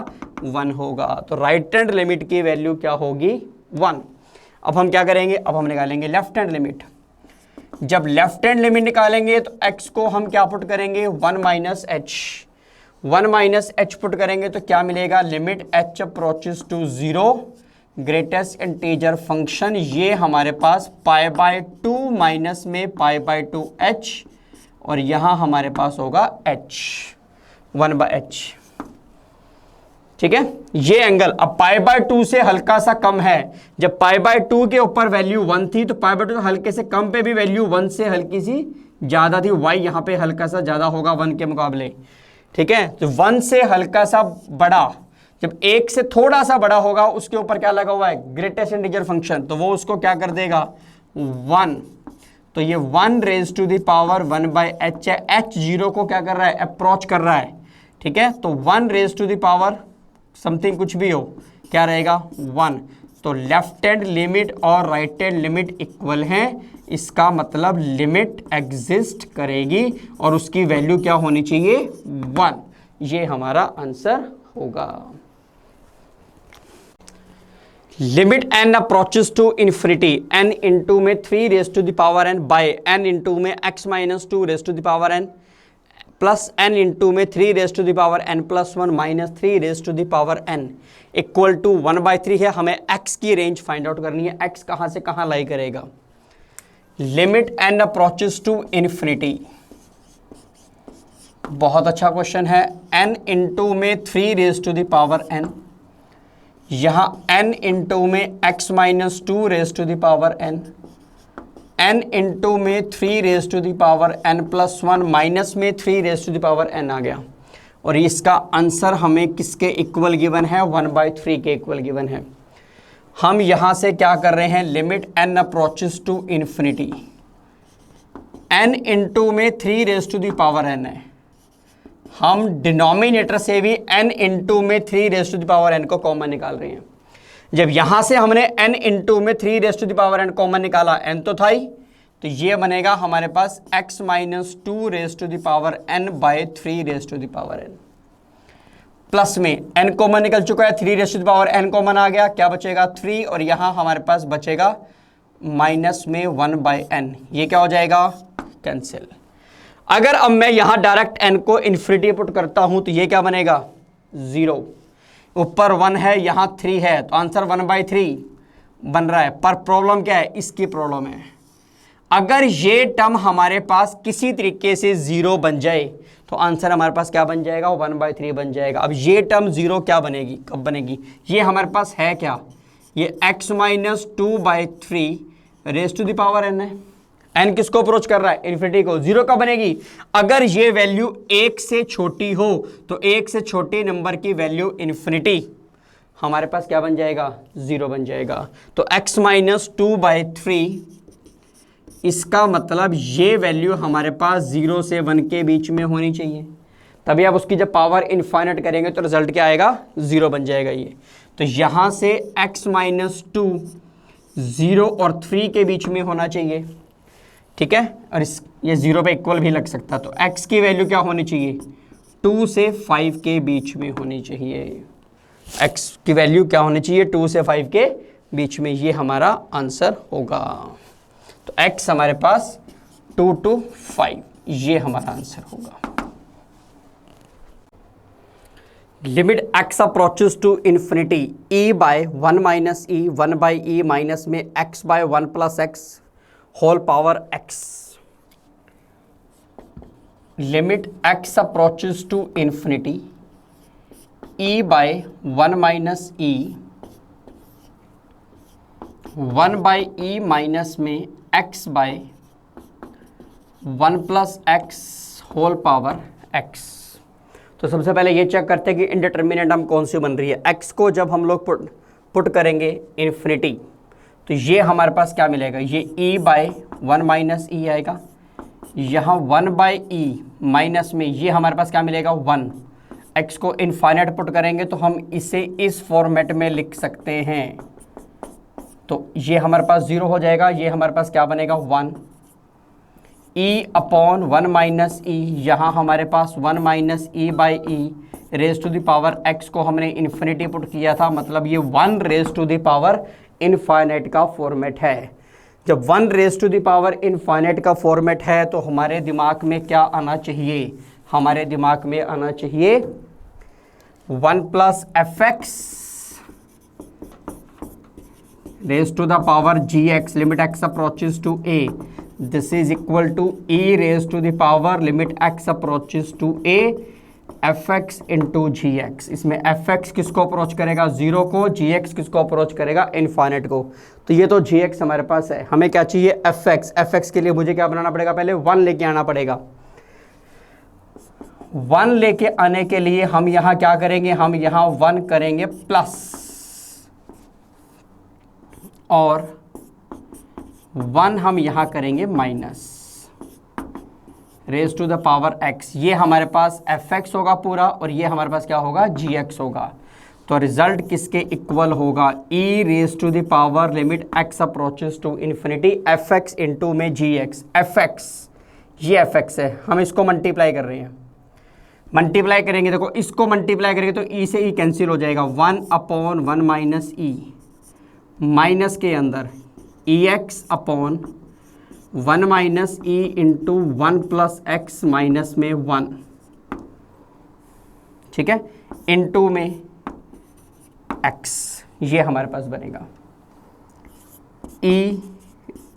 Speaker 1: 1 होगा। तो राइट हैंड लिमिट की वैल्यू क्या होगी 1। अब हम क्या करेंगे, अब हम निकालेंगे लेफ्ट हैंड लिमिट। जब लेफ्ट हैंड लिमिट निकालेंगे तो x को हम क्या पुट करेंगे 1 minus h, 1 minus h put करेंगे तो क्या मिलेगा limit h approaches to 0 greatest integer function, ये हमारे पास पाई बाय 2 माइनस में पाई बाय 2h और यहाँ हमारे पास होगा h 1 बाय h। ठीक है, ये एंगल अब पाई बाय 2 से हल्का सा कम है। जब पाई बाय 2 के ऊपर वैल्यू 1 थी तो पाई बाय 2 हल्के से कम पे भी वैल्यू 1 से हल्की सी ज़्यादा थी। y यहाँ पे हल्का सा ज़्यादा होगा 1 के मुकाबले। ठीक है, तो 1 से हल्का सा बड़ा, जब 1 से थोड़ा सा बड़ा होगा उसके ऊपर क्या लगा हुआ है ग्रेटेस्ट इंटीजर फंक्शन, तो वो उसको क्या कर देगा 1। तो ये 1 raise to the power 1 by h है। h 0 को क्या कर रहा है अप्रोच कर रहा है। ठीक है, तो 1 raise to the power something कुछ भी हो क्या रहेगा 1। तो लेफ्ट हैंड लिमिट और राइट हैंड लिमिट इक्वल हैं, इसका मतलब लिमिट एग्जिस्ट करेगी और उसकी वैल्यू क्या होनी चाहिए 1। ये हमारा आंसर होगा। Limit n approaches to infinity n into में 3 raise to the power n by n into में x minus 2 raise to the power n plus n into में 3 raise to the power n plus 1 minus 3 raise to the power n equal to 1/3 है। हमें x की range find out करनी है, x कहाँ से कहाँ लाई करेगा। Limit n approaches to infinity, बहुत अच्छा क्वेश्चन है। n इंटू में 3 raise to the power n, यहाँ n इंटू में x minus 2 raise to the power n, n into में 3 raise to the power n plus 1 minus में 3 raise to the power n आ गया। और इसका आंसर हमें किसके इक्वल गिवन है 1/3 के इक्वल गिवन है। हम यहां से क्या कर रहे हैं, limit n approaches to infinity, n into में 3 raise to the power n है, हम डिनोमिनेटर से भी n इंटू में 3 raise to the power n को कॉमन निकाल रहे हैं। जब यहां से हमने n इंटू में 3 raise to the power n common निकाला, n तो था ही, तो ये बनेगा हमारे पास x minus 2 raise to the power n by 3 raise to the power n, plus में n कॉमन निकल चुका है, 3 raise to the power n common आ गया, क्या बचेगा 3, और यहां हमारे पास बचेगा माइनस में 1 बाय n, ये क्या हो जाएगा कैंसिल। अगर अब मैं यहां डायरेक्ट n को इन्फिनिटी पुट करता हूं तो ये क्या बनेगा 0, ऊपर 1 है यहां 3 है, तो आंसर 1/3 बन रहा है। पर प्रॉब्लम क्या है, इसकी प्रॉब्लम है, अगर ये टर्म हमारे पास किसी तरीके से 0 बन जाए तो आंसर हमारे पास क्या बन जाएगा, 1/3 बन जाएगा। अब ये टर्म 0 क्या बनेगी, कब बनेगी, ये हमारे पास है क्या, ये x minus 2/3 raise to the power n है, n किसको अप्रोच कर रहा है, इन्फिनिटी को। 0 कब बनेगी, अगर ये वैल्यू 1 से छोटी हो, तो 1 से छोटे नंबर की वैल्यू इन्फिनिटी, हमारे पास क्या बन जाएगा 0 बन जाएगा। तो x माइनस 2/3, इसका मतलब ये वैल्यू हमारे पास 0 से 1 के बीच में होनी चाहिए, तभी आप उसकी जब पावर इनफाइनाइट करेंगे तो रिजल्ट क्या आएगा 0 बन जाएगा ये। तो यहाँ से x माइनस 2 0 और 3 के बीच में होना चाहिए, ठीक है, और ये 0 पे इक्वल भी लग सकता, तो x की वैल्यू क्या होनी चाहिए 2 से 5 के बीच में होनी चाहिए, x की वैल्यू क्या होनी चाहिए 2 से 5 के बीच में, ये हमारा आंसर होगा। तो x हमारे पास 2 to 5, ये हमारा आंसर होगा। Limit x approaches to infinity e by 1 minus e 1 by e minus में x by 1 plus x whole power x। Limit x approaches to infinity e by 1 minus e 1 by e minus में x by 1 plus x whole power x। तो सबसे पहले ये check करते हैं कि इंडिटरमिनेंट हम कौन सी बन रही है। x को जब हम लोग पुट करेंगे इन्फिनिटी, तो ये हमारे पास क्या मिलेगा, ये e बाय 1 माइनस e आएगा, यहाँ 1 बाई e माइनस में ये हमारे पास क्या मिलेगा 1। x को इनफाइनाइट पुट करेंगे तो हम इसे इस फॉर्मेट में लिख सकते हैं, तो ये हमारे पास 0 हो जाएगा, ये हमारे पास क्या बनेगा 1 e अपॉन 1 माइनस e, यहाँ हमारे पास 1 minus e by e raise to the power x को हमने इन्फिनिटी पुट किया था, मतलब ये 1 raise to the power infinite का फॉर्मेट है। जब 1 raise to the power infinite का फॉर्मेट है तो हमारे दिमाग में क्या आना चाहिए, हमारे दिमाग में आना चाहिए 1 plus fx raised to the power gx limit x approaches to a, this is equal to e raised to the power limit x approaches to a fx into gx। इसमें fx किसको अप्रोच करेगा 0 को, gx किसको approach करेगा infinite को। तो ये तो gx हमारे पास है, हमें क्या चाहिए fx। fx के लिए मुझे क्या बनाना पड़ेगा, पहले 1 लेके आना पड़ेगा। 1 लेके आने के लिए हम यहाँ क्या करेंगे, हम यहाँ 1 करेंगे प्लस और 1 हम यहाँ करेंगे minus raise to the power x। ये हमारे पास fx होगा पूरा और ये हमारे पास क्या होगा gx होगा। तो रिजल्ट किसके इक्वल होगा, e raise to the power limit x approaches to infinity fx into में gx। fx ये fx है, हम इसको मल्टीप्लाई कर रहे हैं, मल्टीप्लाई करेंगे, देखो इसको मल्टीप्लाई करेंगे तो e से e कैंसिल हो जाएगा, 1 अपॉन 1 माइनस e माइनस के अंदर ex upon 1 minus e into 1 plus x minus में 1, ठीक है, इंटू में x, ये हमारे पास बनेगा e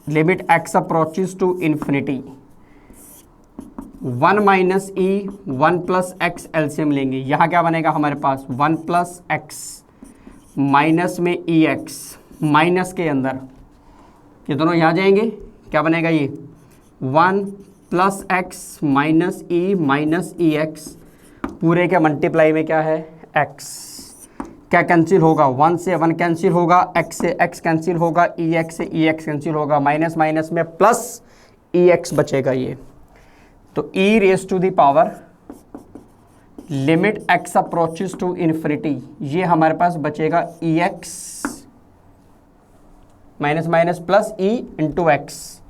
Speaker 1: limit x approaches to infinity 1 minus e 1 plus x LCM लेंगे, यहाँ क्या बनेगा हमारे पास 1 प्लस x माइनस में ex, माइनस के अंदर ये दोनों यहाँ जाएंगे, क्या बनेगा ये 1 plus x minus E minus e x, पूरे के मल्टीप्लाई में क्या है x, क्या कैंसिल होगा, 1 से 1 कैंसिल होगा, x से x कैंसिल होगा, ex से ex कैंसिल होगा, माइनस माइनस में प्लस ex बचेगा ये। तो e raise to the power limit x approaches to infinity, ये हमारे पास बचेगा ex minus minus plus e into x.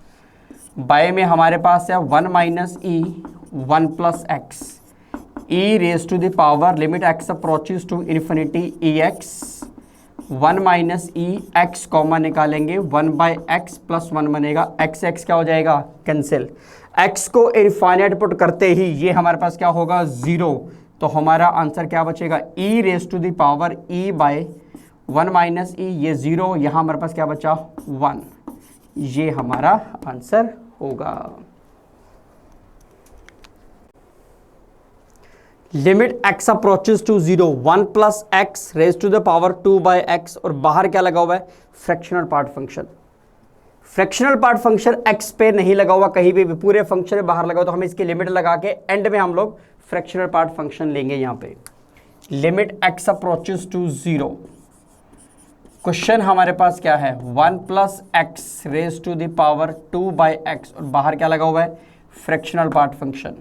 Speaker 1: By में हमारे पास है 1 minus e 1 plus x, e raise to the power limit x approaches to infinity ex 1 minus e x common निकालेंगे 1 by x plus 1 बनेगा, x x क्या हो जाएगा cancel, x को इनफाइनाइट पुट करते ही ये हमारे पास क्या होगा 0, तो हमारा आंसर क्या बचेगा e raise to the power e by 1 minus e, ये 0, यहाँ हमारे पास क्या बचा 1, ये हमारा आंसर होगा। Limit x approaches to 0 1 plus x raise to the power 2 by x, और बाहर क्या लगा हुआ है fractional part function. Fractional part function x पे नहीं लगा हुआ कहीं भी पूरे फंक्शन में बाहर लगा हुआ, तो हमें इसकी लिमिट लगा के एंड में हम लोग फ्रैक्शनल पार्ट फंक्शन लेंगे। यहाँ पे limit x approaches to 0, question हमारे पास क्या है 1 plus x raise to the power 2 by x, और बाहर क्या लगा हुआ है फ्रैक्शनल पार्ट फंक्शन।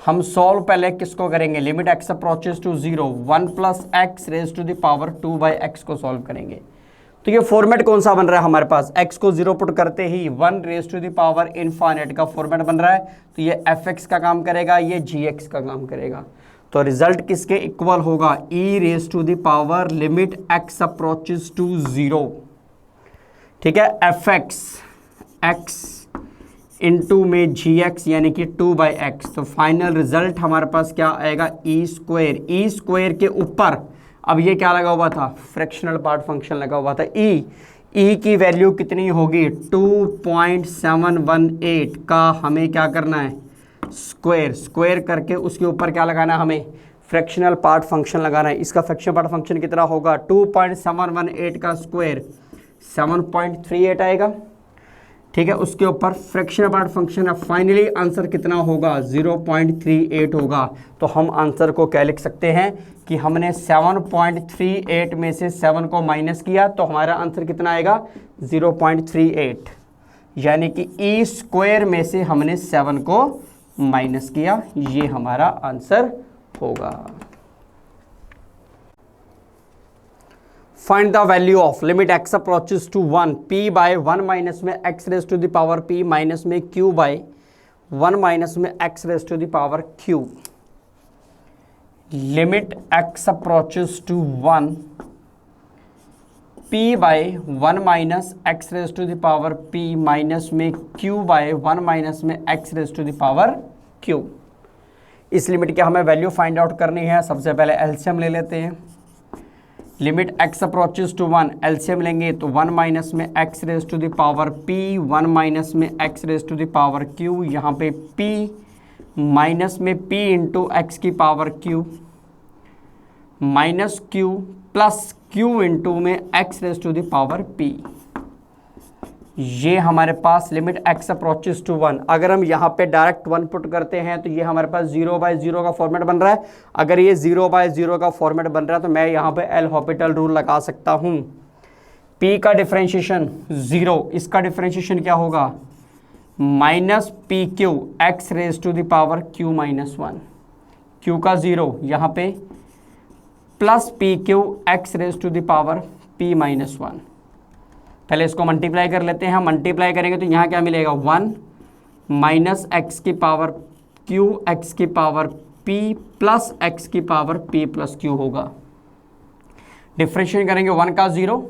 Speaker 1: हम सॉल्व पहले किसको करेंगे, limit x approaches to 0 1 plus x raise to the power 2 by x को सॉल्व करेंगे। तो ये फॉर्मेट कौन सा बन रहा है हमारे पास, x को 0 पुट करते ही 1 raise to the power infinite का फॉर्मेट बन रहा है, तो ये fx का काम करेगा, ये gx का काम करेगा। तो रिजल्ट किसके इक्वल होगा, e raise to the power limit x approaches to 0, ठीक है, fx x इंटू में gx यानी कि 2 बाई एक्स। तो फाइनल रिजल्ट हमारे पास क्या आएगा e स्क्वायर के ऊपर अब ये क्या लगा हुआ था फ्रैक्शनल पार्ट फंक्शन लगा हुआ था e की वैल्यू कितनी होगी 2.718 का हमें क्या करना है स्क्वायर करके उसके ऊपर क्या लगाना है हमें फ्रैक्शनल पार्ट फंक्शन लगाना है। इसका फ्रैक्शनल पार्ट फंक्शन कितना होगा 2.718 का स्क्वायर 7.38 आएगा, ठीक है, उसके ऊपर फ्रैक्शनल पार्ट फंक्शन है। फाइनली आंसर कितना होगा 0.38 होगा। तो हम आंसर को क्या लिख सकते हैं कि हमने 7.38 में से 7 को माइनस किया तो हमारा आंसर कितना आएगा 0.38, यानी कि ई स्क्वायर में से हमने 7 को माइनस किया, ये हमारा आंसर होगा। Find the value of limit x approaches to 1 p by 1 minus में x raise to the power p minus में q बाय 1 माइनस में x raise to the power q। Limit x approaches to 1 p by 1 minus x raise to the power p minus में q by 1 minus में x raise to the power q। इस limit की हमें value find out करनी है। सबसे पहले LCM ले लेते हैं। Limit x approaches to 1 LCM लेंगे तो 1 माइनस में x raise to the power p 1 minus में x raise to the power q, यहाँ पे p माइनस में p इंटू एक्स की power q minus q plus q into में x raise to the power p। ये हमारे पास limit x approaches to 1। अगर हम यहाँ पे डायरेक्ट 1 पुट करते हैं तो ये हमारे पास 0/0 का फॉर्मेट बन रहा है। अगर ये 0/0 का फॉर्मेट बन रहा है तो मैं यहाँ पे एल हॉपिटल रूल लगा सकता हूँ। p का डिफरेंशिएशन 0, इसका डिफरेंशिएशन क्या होगा minus p q x raise to the power q minus 1, q का 0 यहाँ पे plus p q x raise to the power p minus 1। पहले इसको मल्टीप्लाई कर लेते हैं। मल्टीप्लाई करेंगे तो यहाँ क्या मिलेगा 1 माइनस एक्स की पावर q एक्स की पावर p प्लस एक्स की पावर p प्लस q होगा। डिफ्रेंशिएट करेंगे 1 का 0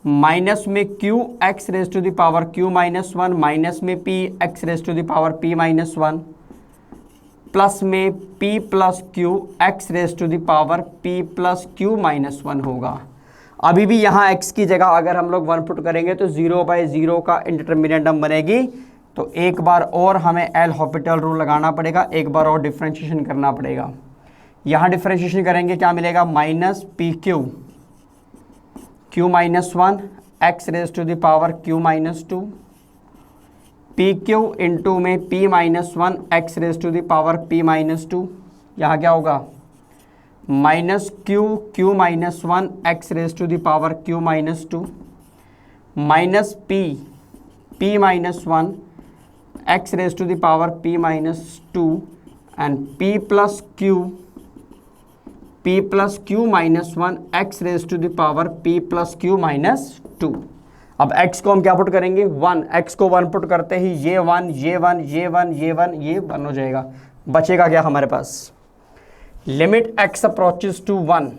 Speaker 1: माइनस में q x raise to the power q minus 1 minus में p x raise to the power p minus 1 plus में p plus q x raise to the power p plus q minus 1 होगा। अभी भी यहाँ x की जगह अगर हम लोग 1 पुट करेंगे तो 0/0 का इंडिटरमिनेट टर्म बनेगी। तो एक बार और हमें एल हॉपिटल रूल लगाना पड़ेगा, एक बार और डिफ्रेंशिएशन करना पड़ेगा। यहाँ डिफ्रेंशिएशन करेंगे क्या मिलेगा minus p q q minus 1 x raise to the power q minus 2 p q into में p minus 1 x raise to the power p minus 2। यहाँ क्या होगा minus q minus 1 x raise to the power q minus 2 minus p minus 1 x raise to the power p minus 2 and p plus q minus 1 x raise to the power p plus q minus 2। अब x को हम क्या put करेंगे 1, x को 1 put करते ही ये 1 ये 1 ये 1 ये 1 ये 1 हो जाएगा। बचेगा क्या हमारे पास, limit x approaches to 1,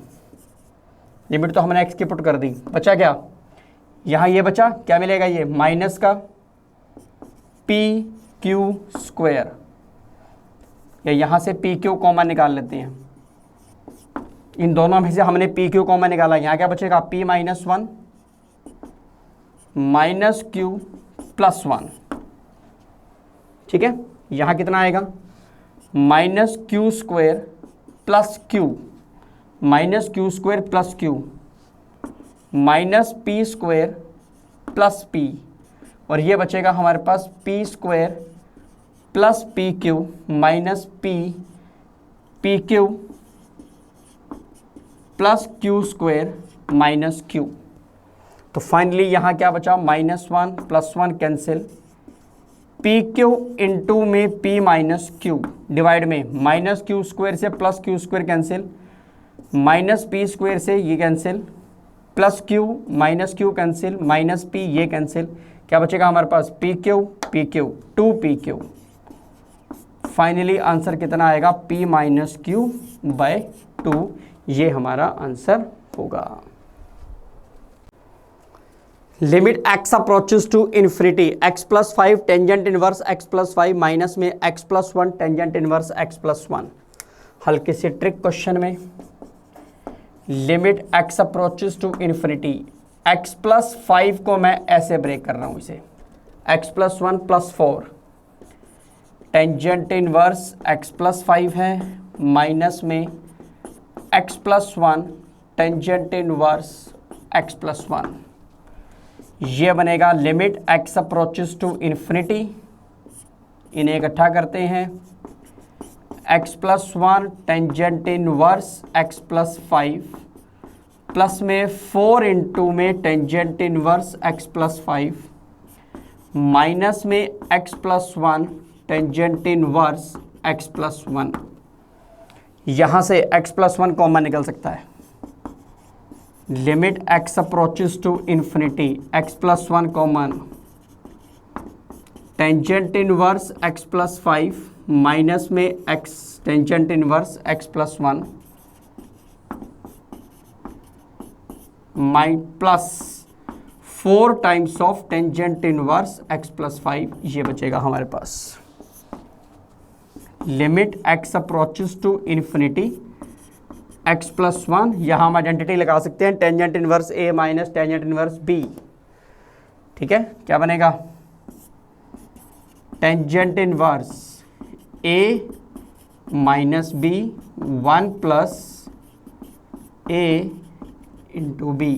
Speaker 1: limit तो हमने x की पुट कर दी, बचा क्या यहाँ, ये बचा क्या मिलेगा, ये माइनस का पी क्यू स्क्वायर, या यहाँ से पी क्यू कॉमन निकाल लेते हैं, इन दोनों में से हमने पी क्यू कॉमन निकाला, यहाँ क्या बचेगा p minus 1 minus q plus 1, ठीक है। यहाँ कितना आएगा minus q square plus q, minus q square plus q, minus p square plus p, और ये बचेगा हमारे पास p square plus p q minus p q plus q square minus q. तो फाइनली यहाँ क्या बचा -1 + 1 कैंसिल, पी क्यू इंटू में p माइनस क्यू डिवाइड में माइनस क्यू स्क्वायर से plus q square cancel, minus p square से ये cancel, plus q minus q cancel, minus p ये कैंसिल, क्या बचेगा हमारे पास p q 2 p q. Finally answer कितना आएगा p माइनस क्यू बाय 2, ये हमारा आंसर होगा। Limit x approaches to infinity x plus 5 tangent inverse x plus 5 minus में x plus 1 tangent inverse x plus 1। हल्के से ट्रिक क्वेश्चन में limit x approaches to infinity, x plus 5 को मैं ऐसे ब्रेक कर रहा हूं, इसे x plus 1 plus 4 tangent inverse x plus 5 है माइनस में x plus 1 tangent inverse x plus 1, ये बनेगा limit x approaches to infinity, इन्हें इकट्ठा करते हैं x plus 1 tangent inverse x plus 5 plus में 4 इंटू में tangent inverse x plus 5 minus में x plus 1 tangent inverse x plus 1, यहाँ से x प्लस 1 कॉमन निकल सकता है। Limit x approaches to infinity, x plus 1 common, tangent inverse x plus 5 minus में x tangent inverse x plus 1 plus 4 times of tangent inverse x plus 5, ये बचेगा हमारे पास। Limit x approaches to infinity x plus 1, यहाँ हम identity लगा सकते हैं tangent inverse a minus tangent inverse b, ठीक है। क्या बनेगा tangent inverse a minus b 1 plus a into b,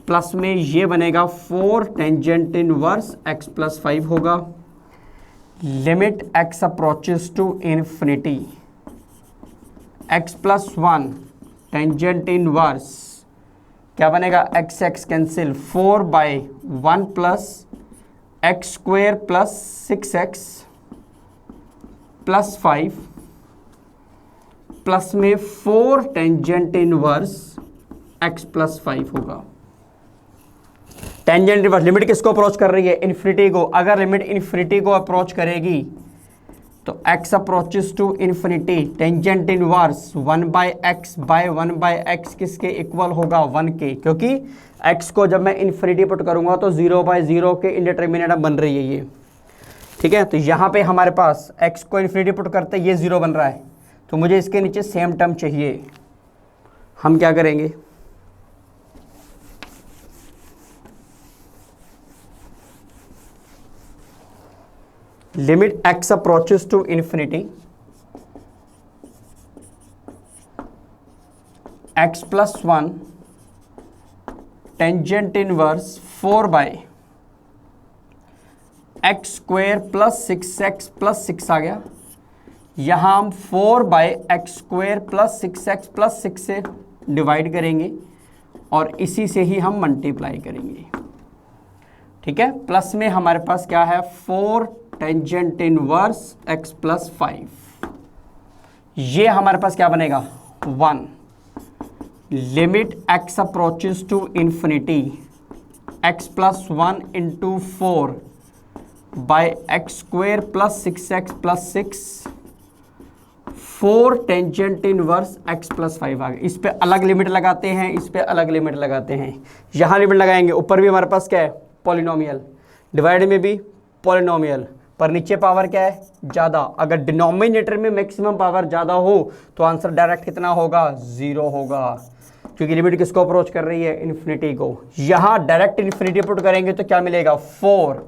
Speaker 1: plus में ये बनेगा 4 टेंजेंट इनवर्स x प्लस 5 होगा। Limit x approaches to infinity, x plus 1 tangent inverse क्या बनेगा x cancel, 4 by 1 plus x square plus 6x plus 5 plus में 4 tangent inverse x plus 5 होगा। Tangent inverse limit किसको approach कर रही है, infinity को। अगर लिमिट इन्फिनिटी को अप्रोच करेगी तो x approaches to infinity tangent inverse 1 by x किसके इक्वल होगा 1 के, क्योंकि x को जब मैं इन्फिनिटी पुट करूंगा तो 0 बाई 0 के इंडिटरमिनेट बन रही है ये, ठीक है। तो यहाँ पे हमारे पास x को इन्फिनिटी पुट करते ये 0 बन रहा है, तो मुझे इसके नीचे सेम टर्म चाहिए। हम क्या करेंगे, limit x approaches to infinity x plus 1 tangent inverse 4 by x square plus 6x plus 6 आ गया, यहाँ हम 4/x² + 6x + 6 से डिवाइड करेंगे और इसी से ही हम मल्टीप्लाई करेंगे। ठीक है, प्लस में हमारे पास क्या है 4 टेंजेंट इनवर्स x + 5। ये हमारे पास क्या बनेगा 1 limit x approaches to infinity x + 1 × 4/x² + 6x + 6 4 tangent inverse x + 5 आ गए। इस पे अलग लिमिट लगाते हैं, इस पे अलग लिमिट लगाते हैं। यहाँ लिमिट लगाएंगे, ऊपर भी हमारे पास क्या है पॉलिनोमियल, डिवाइड में भी पॉलिनोमियल, पर नीचे पावर क्या है ज़्यादा। अगर डिनोमिनेटर में मैक्सिमम पावर ज़्यादा हो तो आंसर डायरेक्ट कितना होगा 0 होगा, क्योंकि लिमिट किसको अप्रोच कर रही है इन्फिनिटी को। यहाँ डायरेक्ट इन्फिनिटी पुट करेंगे तो क्या मिलेगा 4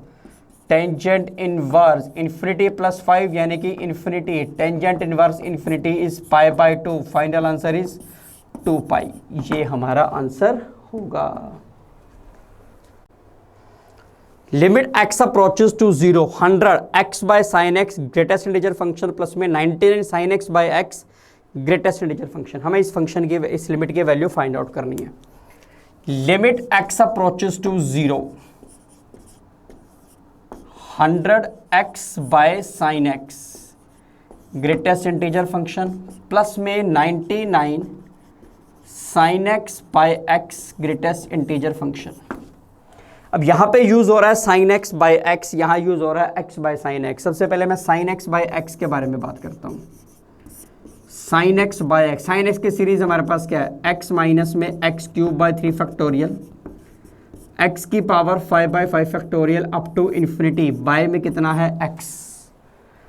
Speaker 1: टेंजेंट इनवर्स इन्फिनिटी + 5 यानी कि infinity tangent inverse infinity is π/2। Final answer is 2π। ये हमारा आंसर होगा। Limit x approaches to 0 100 x/sin x greatest integer function plus में 99 sin x/x greatest integer function. हमें इस फंक्शन की इस लिमिट की वैल्यू फाइंड आउट करनी है। Limit x approaches to 0 100 x/sin x greatest integer function plus में 99 sin x/x greatest integer function. अब यहाँ पे यूज हो रहा है sin x/x, यहाँ यूज हो रहा है x/sin x। सबसे पहले मैं sin x/x के बारे में बात करता हूँ। sin x की सीरीज हमारे पास क्या है x माइनस में x³ / 3 फैक्टोरियल x की power 5/5 factorial up to infinity by में कितना है x।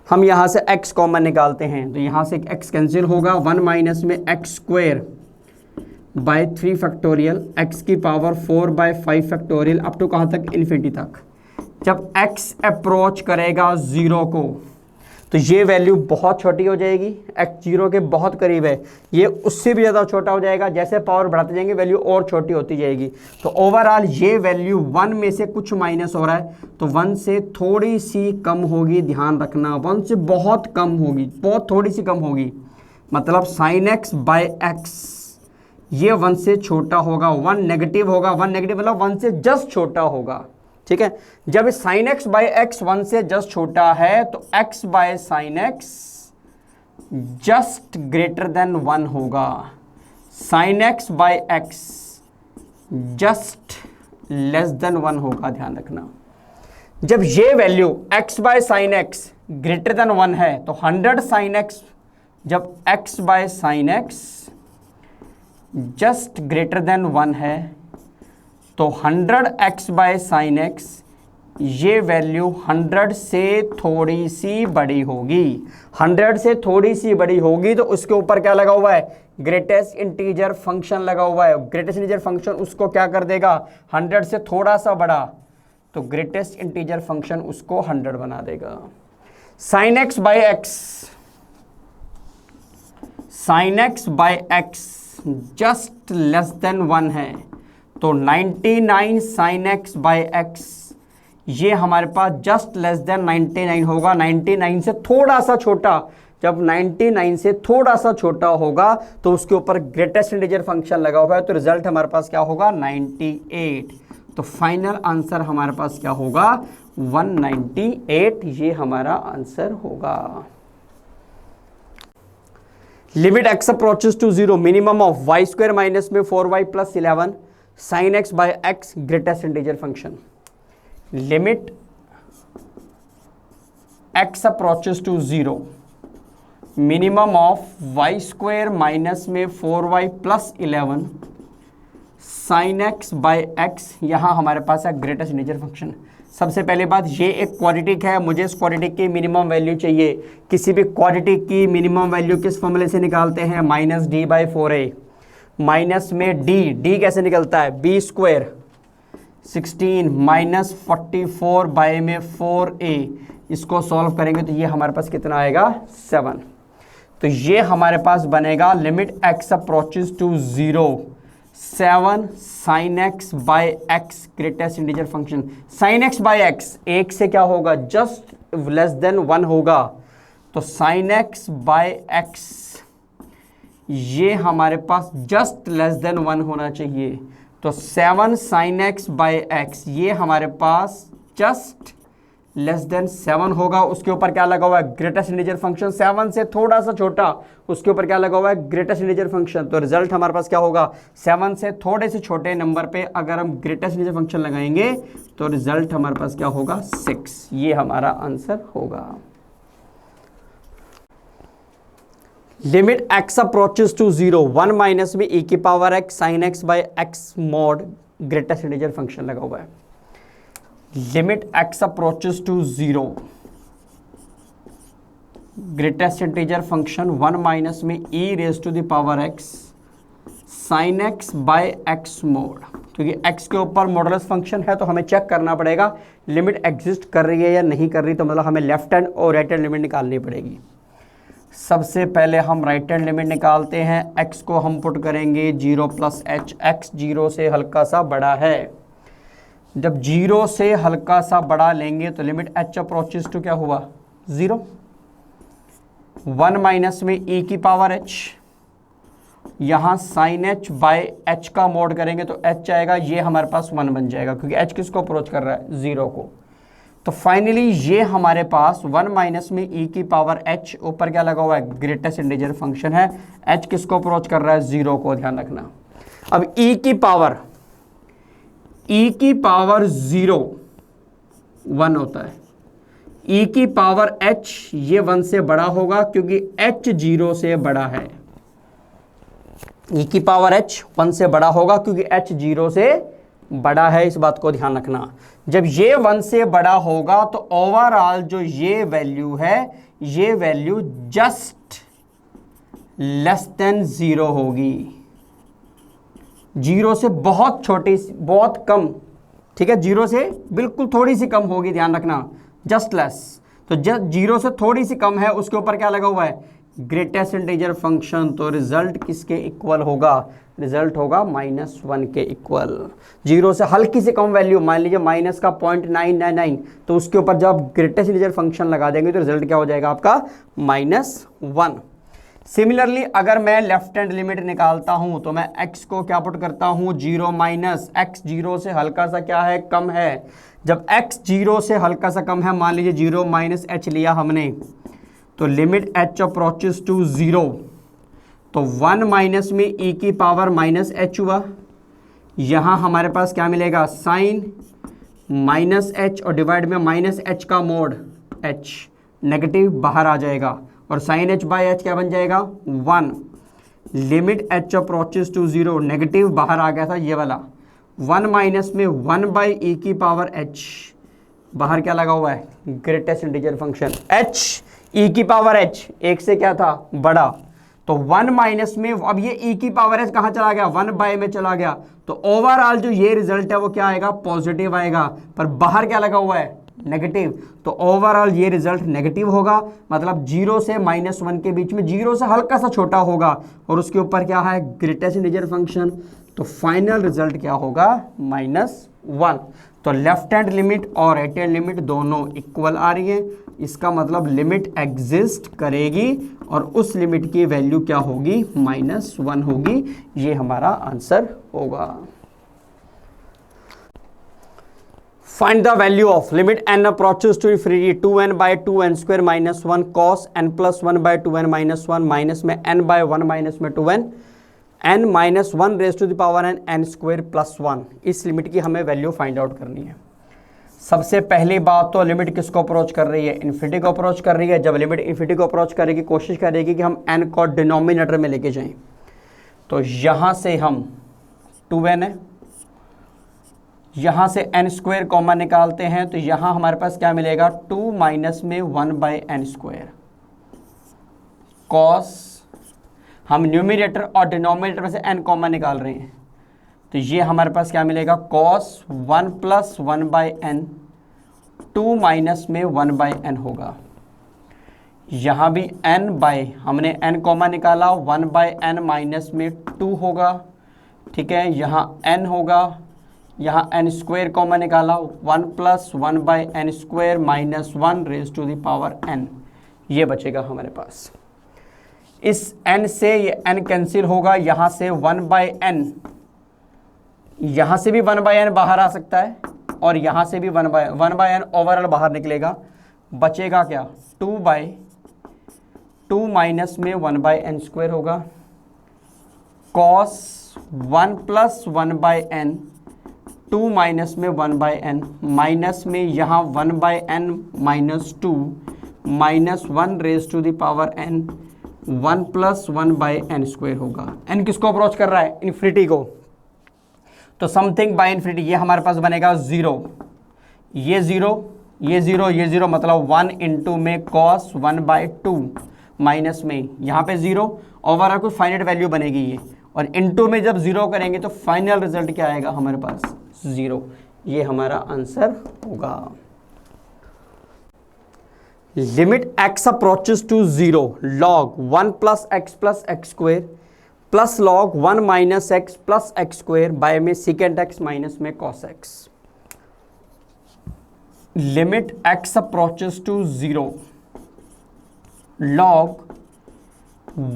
Speaker 1: हम यहाँ से x कॉमन निकालते हैं तो यहाँ से x कैंसिल होगा 1 माइनस में x² / 3 फैक्टोरियल x की पावर 4/5 फैक्टोरियल अप टू कहाँ तक इन्फिनिटी तक। जब x अप्रोच करेगा 0 को तो ये वैल्यू बहुत छोटी हो जाएगी, x 0 के बहुत करीब है, ये उससे भी ज़्यादा छोटा हो जाएगा। जैसे पावर बढ़ाते जाएंगे वैल्यू और छोटी होती जाएगी। तो ओवरऑल ये वैल्यू 1 में से कुछ माइनस हो रहा है तो 1 से थोड़ी सी कम होगी, ध्यान रखना 1 से बहुत कम होगी, बहुत थोड़ी सी कम होगी। मतलब sin x/x ये 1 से छोटा होगा, 1 नेगेटिव होगा, 1 नेगेटिव मतलब 1 से जस्ट छोटा होगा। ठीक है, जब sin x/x 1 से जस्ट छोटा है तो x/sin x just greater than 1 होगा। sin x/x just less than 1 होगा, ध्यान रखना। जब ये value x/sin x greater than 1 है तो 100 sin x, जब x/sin x just greater than 1 है तो 100 x/sin x ये वैल्यू 100 से थोड़ी सी बड़ी होगी। 100 से थोड़ी सी बड़ी होगी तो उसके ऊपर क्या लगा हुआ है ग्रेटेस्ट इंटीजर फंक्शन लगा हुआ है। ग्रेटेस्ट इंटीजर फंक्शन उसको क्या कर देगा 100 से थोड़ा सा बड़ा, तो ग्रेटेस्ट इंटीजर फंक्शन उसको 100 बना देगा। sin x/x just less than 1 है तो 99 sin x/x ये हमारे पास जस्ट लेस देन 99 होगा, 99 से थोड़ा सा छोटा। जब 99 से थोड़ा सा छोटा होगा तो उसके ऊपर ग्रेटेस्ट इंटीजर फंक्शन लगा हुआ है तो रिजल्ट हमारे पास क्या होगा 98। तो फाइनल आंसर हमारे पास क्या होगा 198, ये हमारा आंसर होगा। Limit x approaches to 0 minimum of y² minus में 4y + 11 sin x/x greatest integer function. Limit x approaches to 0 minimum of y² minus में 4y + 11 sin x/x यहाँ हमारे पास है ग्रेटेस्ट इंटीजर फंक्शन। सबसे पहले बात ये एक क्वाड्रेटिक है, मुझे इस क्वाड्रेटिक की मिनिमम वैल्यू चाहिए। किसी भी क्वाड्रेटिक की मिनिमम वैल्यू किस फॉर्मूले से निकालते हैं -d/4a। माइनस में d कैसे निकलता है b² 16 माइनस 44 बाय में 4a। इसको सॉल्व करेंगे तो ये हमारे पास कितना आएगा 7। तो ये हमारे पास बनेगा limit x approaches to 0 7 sin x/x greatest integer function. sin x/x 1 से क्या होगा जस्ट लेस देन 1 होगा तो साइन एक्स बाय एक्स ये हमारे पास जस्ट लेस देन 1 होना चाहिए। तो 7 साइन एक्स बाय एक्स ये हमारे पास जस्ट लेस देन 7 होगा। उसके ऊपर क्या लगा हुआ है, ग्रेटेस्ट इंटीजर फंक्शन, 7 से थोड़ा सा छोटा, उसके ऊपर क्या लगा हुआ है, ग्रेटेस्ट इंटीजर फंक्शन। तो रिजल्ट हमारे पास क्या होगा, 7 से थोड़े से छोटे नंबर पे अगर हम ग्रेटेस्ट इंटीजर फंक्शन लगाएंगे तो रिजल्ट हमारे पास क्या होगा, 6। ये हमारा आंसर होगा। Limit x approaches to 0 1 minus में e की power x sine x by x mod greatest integer function लगा हुआ है। Limit x approaches to 0 greatest integer function 1 minus में e raise to the power x sine x by x mod. क्योंकि x के ऊपर modulus function है तो हमें चेक करना पड़ेगा लिमिट एग्जिस्ट कर रही है या नहीं कर रही। तो मतलब हमें लेफ्ट हैंड और राइट हैंड लिमिट निकालनी पड़ेगी। सबसे पहले हम राइट हैंड लिमिट निकालते हैं। x को हम पुट करेंगे 0 प्लस एच, x 0 से हल्का सा बड़ा है। जब 0 से हल्का सा बड़ा लेंगे तो लिमिट h अप्रोचेस टू क्या हुआ, 0। 1 माइनस में e की पावर h, यहाँ साइन h बाय h का मोड करेंगे तो h आएगा, ये हमारे पास 1 बन जाएगा क्योंकि h किसको अप्रोच कर रहा है, 0 को। तो फाइनली ये हमारे पास 1 माइनस में e की पावर h, ऊपर क्या लगा हुआ है, ग्रेटेस्ट इंटीजर फंक्शन है, h किसको अप्रोच कर रहा है, 0 को, ध्यान रखना। अब e की पावर 0 1 होता है, e की पावर h ये 1 से बड़ा होगा क्योंकि h 0 से बड़ा है। e की पावर h 1 से बड़ा होगा क्योंकि h 0 से बड़ा है, इस बात को ध्यान रखना। जब ये 1 से बड़ा होगा तो ओवरऑल जो ये वैल्यू है, ये वैल्यू जस्ट लेस देन 0 होगी। 0 से बहुत छोटी, बहुत कम, ठीक है, 0 से बिल्कुल थोड़ी सी कम होगी, ध्यान रखना, जस्ट लेस। तो 0 से थोड़ी सी कम है, उसके ऊपर क्या लगा हुआ है, ग्रेटेस्ट इंटीजर फंक्शन। तो रिजल्ट किसके इक्वल होगा, रिजल्ट होगा -1 के इक्वल। 0 से हल्की से कम वैल्यू, मान लीजिए माइनस का 0.999, तो उसके ऊपर जब आप ग्रेटेस्ट इंटीजर फंक्शन लगा देंगे तो रिजल्ट क्या हो जाएगा आपका, -1। सिमिलरली अगर मैं लेफ्ट हैंड लिमिट निकालता हूं तो मैं x को क्या पुट करता हूं, 0 माइनस x 0 से हल्का सा क्या है, कम है। जब x 0 से हल्का सा कम है, मान लीजिए 0 माइनस h लिया हमने, तो लिमिट h अप्रोचेस टू 0, तो 1 माइनस में e की पावर -h हुआ। यहाँ हमारे पास क्या मिलेगा, साइन -h और डिवाइड में -h का मोड h, नेगेटिव बाहर आ जाएगा और साइन h बाय h क्या बन जाएगा, 1। Limit h approaches to 0, negative बाहर आ गया था ये वाला, 1 माइनस में 1 बाई e की पावर h, बाहर क्या लगा हुआ है, greatest integer function h, e की पावर h एक से क्या था, बड़ा। तो 1 माइनस में अब ये e की पावर h कहाँ चला गया, 1 बाय में चला गया। तो ओवरऑल जो ये रिजल्ट है वो क्या आएगा, पॉजिटिव आएगा, पर बाहर क्या लगा हुआ है, नेगेटिव। तो ओवरऑल ये रिजल्ट नेगेटिव होगा, मतलब 0 से -1 के बीच में, 0 से हल्का सा छोटा होगा और उसके ऊपर क्या है, ग्रेटेस्ट इंटीजर फंक्शन। तो फाइनल रिजल्ट क्या होगा, -1। तो लेफ्ट हैंड लिमिट और राइट हैंड लिमिट दोनों इक्वल आ रही है, इसका मतलब लिमिट एग्जिस्ट करेगी और उस लिमिट की वैल्यू क्या होगी, -1 होगी। ये हमारा आंसर होगा। Find the value of limit n approaches to infinity 2n by 2n square -1 cos n plus 1 by 2n -1 minus में n बाय 1 माइनस में 2n n minus 1 raise to the power n n square plus 1। इस limit की हमें value find out करनी है। सबसे पहली बात तो लिमिट किसको अप्रोच कर रही है, इन्फिनिटी को अप्रोच कर रही है। जब लिमिट इन्फिनिटी को अप्रोच करेगी, कोशिश करेगी कि हम n को डिनोमिनेटर में लेके जाएं। तो यहाँ से हम 2n है, यहाँ से n स्क्वायर कॉमन निकालते हैं तो यहाँ हमारे पास क्या मिलेगा, 2 माइनस में 1 बाई n स्क्वायर कॉस, हम न्यूमिनेटर और डिनोमिनेटर में से n कॉमन निकाल रहे हैं तो ये हमारे पास क्या मिलेगा, cos 1 plus 1 by n, 2 minus में 1 बाई n होगा। यहाँ भी n बाई, हमने n कॉमन निकाला, 1 बाई n माइनस में 2 होगा, ठीक है। यहाँ n होगा, यहाँ n स्क्वायर कॉमन निकाला, 1 plus 1 by n square minus 1 raise to the power n, ये बचेगा हमारे पास। इस n से ये n कैंसिल होगा, यहां से 1/n, यहां से भी 1/n बाहर आ सकता है और यहां से भी 1/n ओवरऑल बाहर निकलेगा। बचेगा क्या, 2/2 माइनस में 1/n² होगा, cos 1 प्लस 1/n, 2 माइनस में 1/n, माइनस में यहाँ 1/n minus 2 minus 1 raise to the power n, 1 plus 1/n² होगा। n किसको अप्रोच कर रहा है, इन्फिनिटी को, तो समथिंग बाय इन्फिनिटी, ये हमारे पास बनेगा 0, ये 0, ये 0, ये 0, मतलब 1 इंटू में cos 1/2 माइनस में यहाँ पे 0, ओवरऑल कोई फाइनाइट वैल्यू बनेगी ये, और इंटू में जब 0 करेंगे तो फाइनल रिजल्ट क्या आएगा हमारे पास, 0। ये हमारा आंसर होगा। Limit x approaches to 0 log 1 plus x plus x square plus log 1 minus x plus x square by में सेकेंड एक्स माइनस में cos x। Limit x approaches to 0 log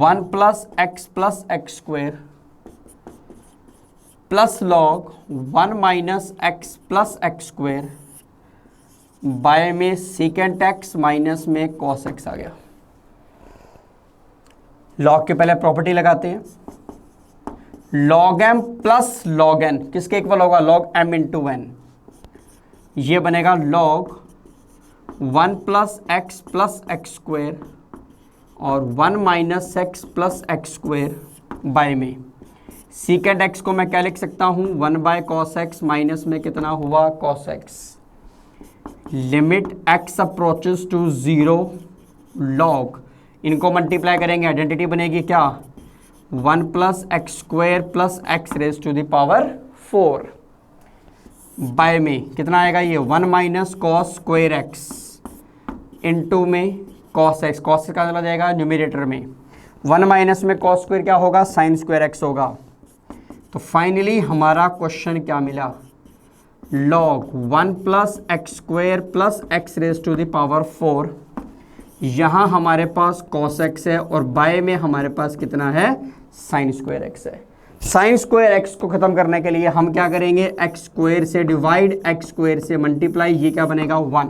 Speaker 1: 1 plus x square plus log 1 minus x plus x square by में second x minus में cos x आ गया। log के पहले property लगाते हैं, log m plus log n किसके इक्वल होगा, log m इंटू n, ये बनेगा log 1 प्लस एक्स स्क्वेयर और 1 minus x plus x square by में सीकेंड एक्स को मैं क्या लिख सकता हूँ, 1/cos x माइनस में कितना हुआ cos x। Limit x approaches to 0 log, इनको मल्टीप्लाई करेंगे, आइडेंटिटी बनेगी क्या, 1 plus x square plus x raise to the power 4 by में कितना आएगा, ये 1 minus cos square x into में cos x, cos का चला जाएगा न्यूमिनेटर में, 1 माइनस में cos स्क्वेयर क्या होगा, साइन स्क्वेयर x होगा। तो फाइनली हमारा क्वेश्चन क्या मिला, log 1 plus x square plus x raise to the power 4, यहाँ हमारे पास cos x है और बाय में हमारे पास कितना है, साइन स्क्वेयर x है। साइन स्क्वेयर x को खत्म करने के लिए हम क्या करेंगे, एक्स स्क्वेयर से डिवाइड एक्स स्क्वेयर से मल्टीप्लाई, ये क्या बनेगा 1।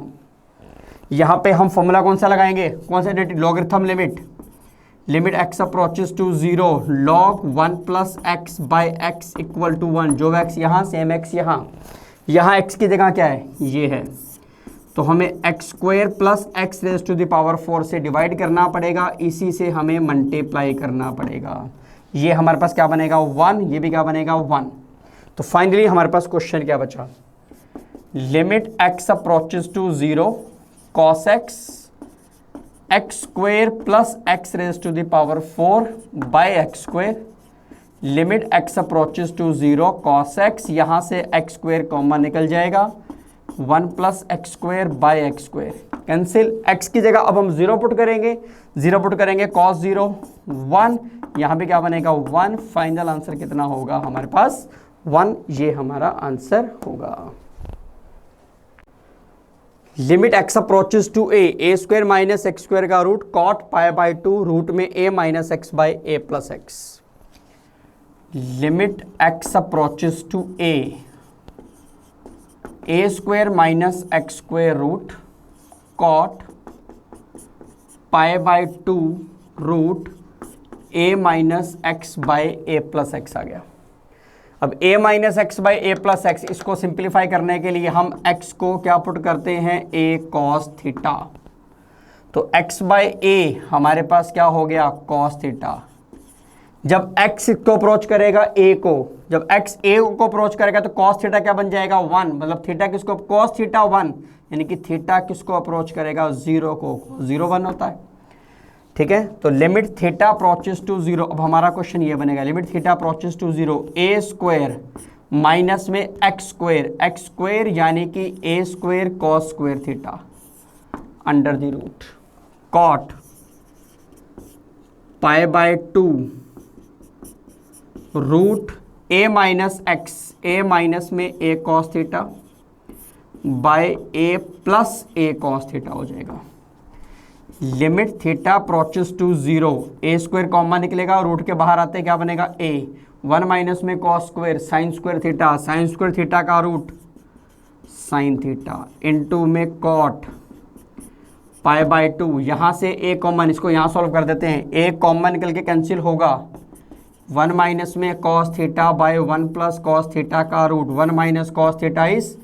Speaker 1: यहाँ पे हम फॉर्मूला कौन सा लगाएंगे, कौन सा logarithm limit x approaches to 0 log 1 plus x by x equal to 1, जो x यहाँ सेम x यहाँ x की जगह क्या है, ये है, तो हमें x square plus x raise to the power 4 से डिवाइड करना पड़ेगा, इसी से हमें मल्टीप्लाई करना पड़ेगा। ये हमारे पास क्या बनेगा 1, ये भी क्या बनेगा 1। तो फाइनली हमारे पास क्वेश्चन क्या बचा, limit x approaches to 0 cos x x square plus x raise to the power 4 by x square, limit x approaches to 0 cos x, यहाँ से एक्स स्क्वेयर कॉमन निकल जाएगा, 1 plus x square bye x square cancel, x की जगह अब हम 0 put करेंगे, 0 put करेंगे cos 0 1, यहाँ पे क्या बनेगा 1। फाइनल आंसर कितना होगा हमारे पास 1, ये हमारा आंसर होगा। Limit x approaches to a square minus x square का रूट cot π/2 रूट में a minus x by a plus x. Limit x approaches to a square minus x square root cot π/2 root a minus x by a plus x आ गया। अब a minus x by a plus x, इसको simplify करने के लिए हम x को क्या पुट करते हैं, a cos थीटा, तो x बाई ए हमारे पास क्या हो गया cos थीटा। जब x को अप्रोच करेगा a को, जब x a को अप्रोच करेगा तो cos थीटा क्या बन जाएगा 1, मतलब थीटा किसको, cos थीटा 1, यानी कि थीटा किसको अप्रोच करेगा 0 को, 0 1 होता है, ठीक है। तो लिमिट थीटा अप्रोचेस टू 0, अब हमारा क्वेश्चन ये बनेगा, limit theta approaches to 0 a square minus में एक्स स्क्वायर यानी कि a square cos square theta under the root cot π/2 root a minus x, a minus में a cos theta by a plus a cos theta हो जाएगा। लिमिट theta approaches to 0, a square common निकलेगा, root के बाहर आते क्या बनेगा ए, 1 माइनस में cos square sine square theta, sign square theta का रूट साइन थीटा, इनटू में कॉट पाई बाय 2, यहाँ से ए कॉमन, इसको यहाँ सॉल्व कर देते हैं, ए कॉमन निकल के कैंसिल होगा, 1 माइनस में cos theta by 1 plus cos theta का root, 1 minus cos theta is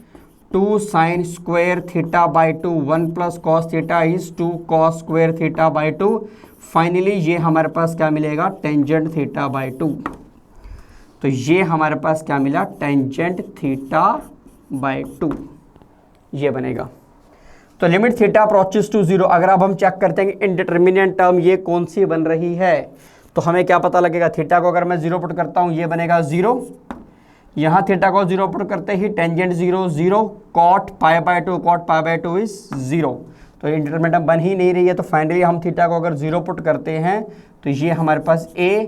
Speaker 1: 2 sine square theta by 2, 1 plus cos theta is 2 cos square theta by 2। Finally ये हमारे पास क्या मिलेगा, टेंजेंट थीटा बाय 2। तो ये हमारे पास क्या मिला, टेंजेंट थीटा बाय 2, ये बनेगा। तो लिमिट थीटा अप्रोचेस टू 0, अगर अब हम चेक करते हैं इनडिटर्मिनेंट टर्म ये कौन सी बन रही है, तो हमें क्या पता लगेगा, थीटा को अगर मैं 0 पुट करता हूँ ये बनेगा 0, यहाँ थीटा को 0 पुट करते ही tangent 0 0, cot pi by 2, cot pi by 2 is 0, तो इनडिटर्मिनेंट टर्म बन ही नहीं रही है। तो फाइनली हम थीटा को अगर 0 पुट करते हैं तो ये हमारे पास a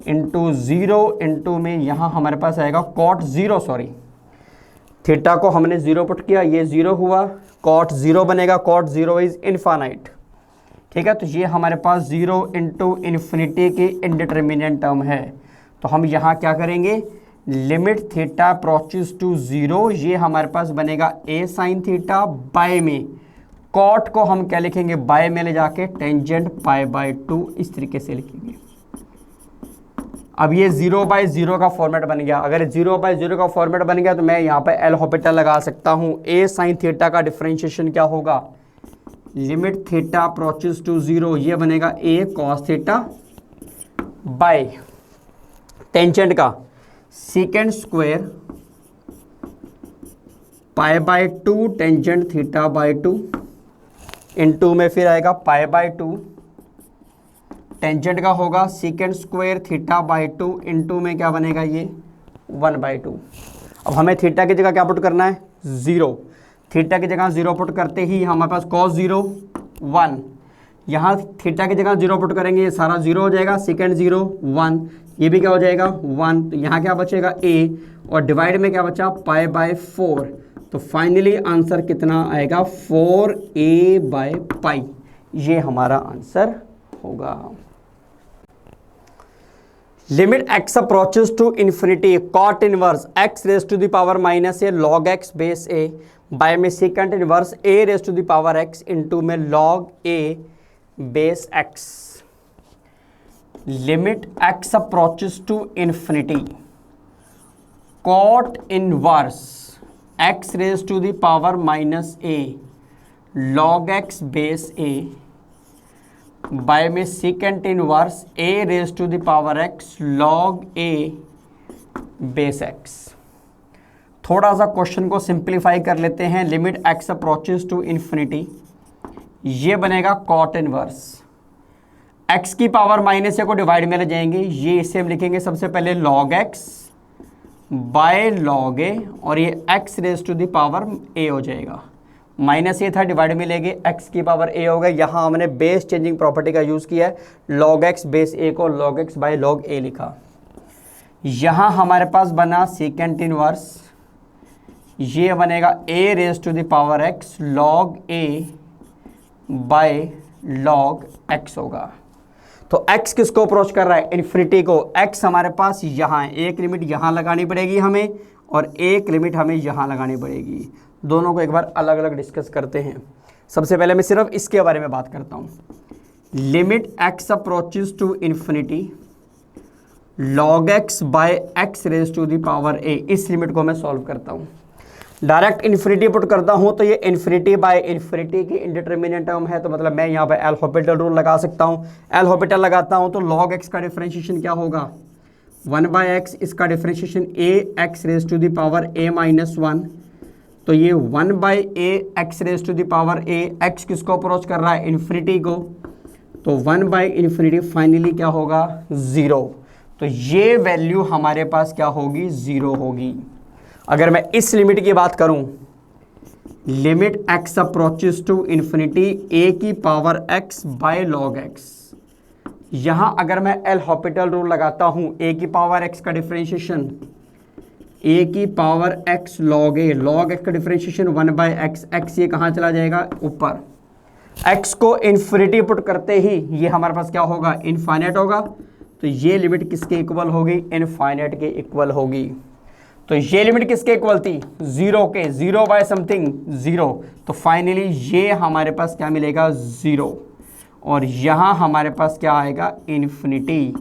Speaker 1: इंटू 0 इंटू में यहाँ हमारे पास आएगा कॉट 0, सॉरी थीटा को हमने 0 पुट किया, ये 0 हुआ, कॉट 0 बनेगा, कॉट 0 इज इनफाइनाइट, ठीक है। तो ये हमारे पास 0 इंटू इन्फिनिटी की इनडिटर्मिनेंट टर्म है। तो हम यहाँ क्या करेंगे, लिमिट थीटा अप्रोचेस टू 0, ये हमारे पास बनेगा a साइन थीटा, बाय में कॉट को हम क्या लिखेंगे, बाय में ले जाके टेंजेंट पाई बाय 2, इस तरीके से लिखेंगे। अब ये 0/0 का फॉर्मेट बन गया, अगर 0/0 का फॉर्मेट बन गया तो मैं यहाँ पे एल हॉपिटल लगा सकता हूँ। a साइन थीटा का डिफरेंशिएशन क्या होगा, लिमिट थीटा अप्रोचेस टू 0, ये बनेगा a cos theta by tangent का second square pi by 2 tangent theta by 2, into में फिर आएगा पाई बाय 2, टेंजेंट का होगा second square theta by 2, into में क्या बनेगा ये 1/2। अब हमें थीटा की जगह क्या पुट करना है, 0, थीटा की जगह 0 पुट करते ही हमारे पास cos 0 1, यहाँ थीटा की जगह 0 पुट करेंगे, ये सारा 0 हो जाएगा, सेकेंड 0 1, ये भी क्या हो जाएगा 1, तो यहाँ क्या बचेगा a, और डिवाइड में क्या बचा पाई बाय 4। तो फाइनली आंसर कितना आएगा, 4a/पाई, ये हमारा आंसर होगा। Limit x approaches to infinity, cot inverse x raise to the power minus a log x base a, by में second inverse a raise to the power x into में log a base x। Limit x approaches to infinity, cot inverse x raise to the power minus a log x base a, by में second inverse a raise to the power x log a base x। थोड़ा सा question को simplify कर लेते हैं। Limit x approaches to infinity, ये बनेगा cot inverse, x की पावर माइनस ए को डिवाइड में ले जाएंगे, ये इसे हम लिखेंगे सबसे पहले log x by log a, और ये x raise to the power a हो जाएगा, माइनस ए था डिवाइड में लेंगे, x की पावर a हो गया। यहाँ हमने बेस चेंजिंग प्रॉपर्टी का यूज़ किया है, लॉग x बेस a को log x by log a लिखा। यहाँ हमारे पास बना सेकेंड इनवर्स, ये बनेगा a raise to the power x log a by log x होगा। तो x किसको अप्रोच कर रहा है, इन्फिनिटी को। x हमारे पास यहाँ है, एक लिमिट यहाँ लगानी पड़ेगी हमें और एक लिमिट हमें यहाँ लगानी पड़ेगी। दोनों को एक बार अलग अलग डिस्कस करते हैं। सबसे पहले मैं सिर्फ इसके बारे में बात करता हूँ। Limit x approaches to infinity log x by x raise to the power a, इस लिमिट को मैं सॉल्व करता हूँ। डायरेक्ट इन्फिनिटी पुट करता हूँ तो ये इन्फिनिटी बाय इन्फिनिटी की इंडिटरमिनेंट टर्म है, तो मतलब मैं यहाँ पे एल हॉपिटल रूल लगा सकता हूँ। एल हॉपिटल लगाता हूँ तो लॉग x का डिफरेंशिएशन क्या होगा, 1/x, इसका differentiation a x raise to the power a minus 1, तो ये 1/a x raise to the power a, x किसको अप्रोच कर रहा है, इन्फिनिटी को, तो 1/इन्फिनिटी फाइनली क्या होगा 0। तो ये वैल्यू हमारे पास क्या होगी, 0 होगी। अगर मैं इस लिमिट की बात करूं, limit x approaches to infinity a की power x by log x, यहां अगर मैं एल हॉपिटल रूल लगाता हूं, a की पावर x का डिफरेंशिएशन a की power x log a, log x का डिफरेंशिएशन 1/x, x ये कहाँ चला जाएगा ऊपर, x को इन्फिनिटी पुट करते ही ये हमारे पास क्या होगा, इनफाइनाइट होगा। तो ये लिमिट किसके इक्वल होगी, इनफाइनाइट के इक्वल होगी। तो ये लिमिट किसके इक्वल थी, जीरो के, जीरो बाय समथिंग जीरो। तो फाइनली ये हमारे पास क्या मिलेगा, जीरो, और यहां हमारे पास क्या आएगा, infinity.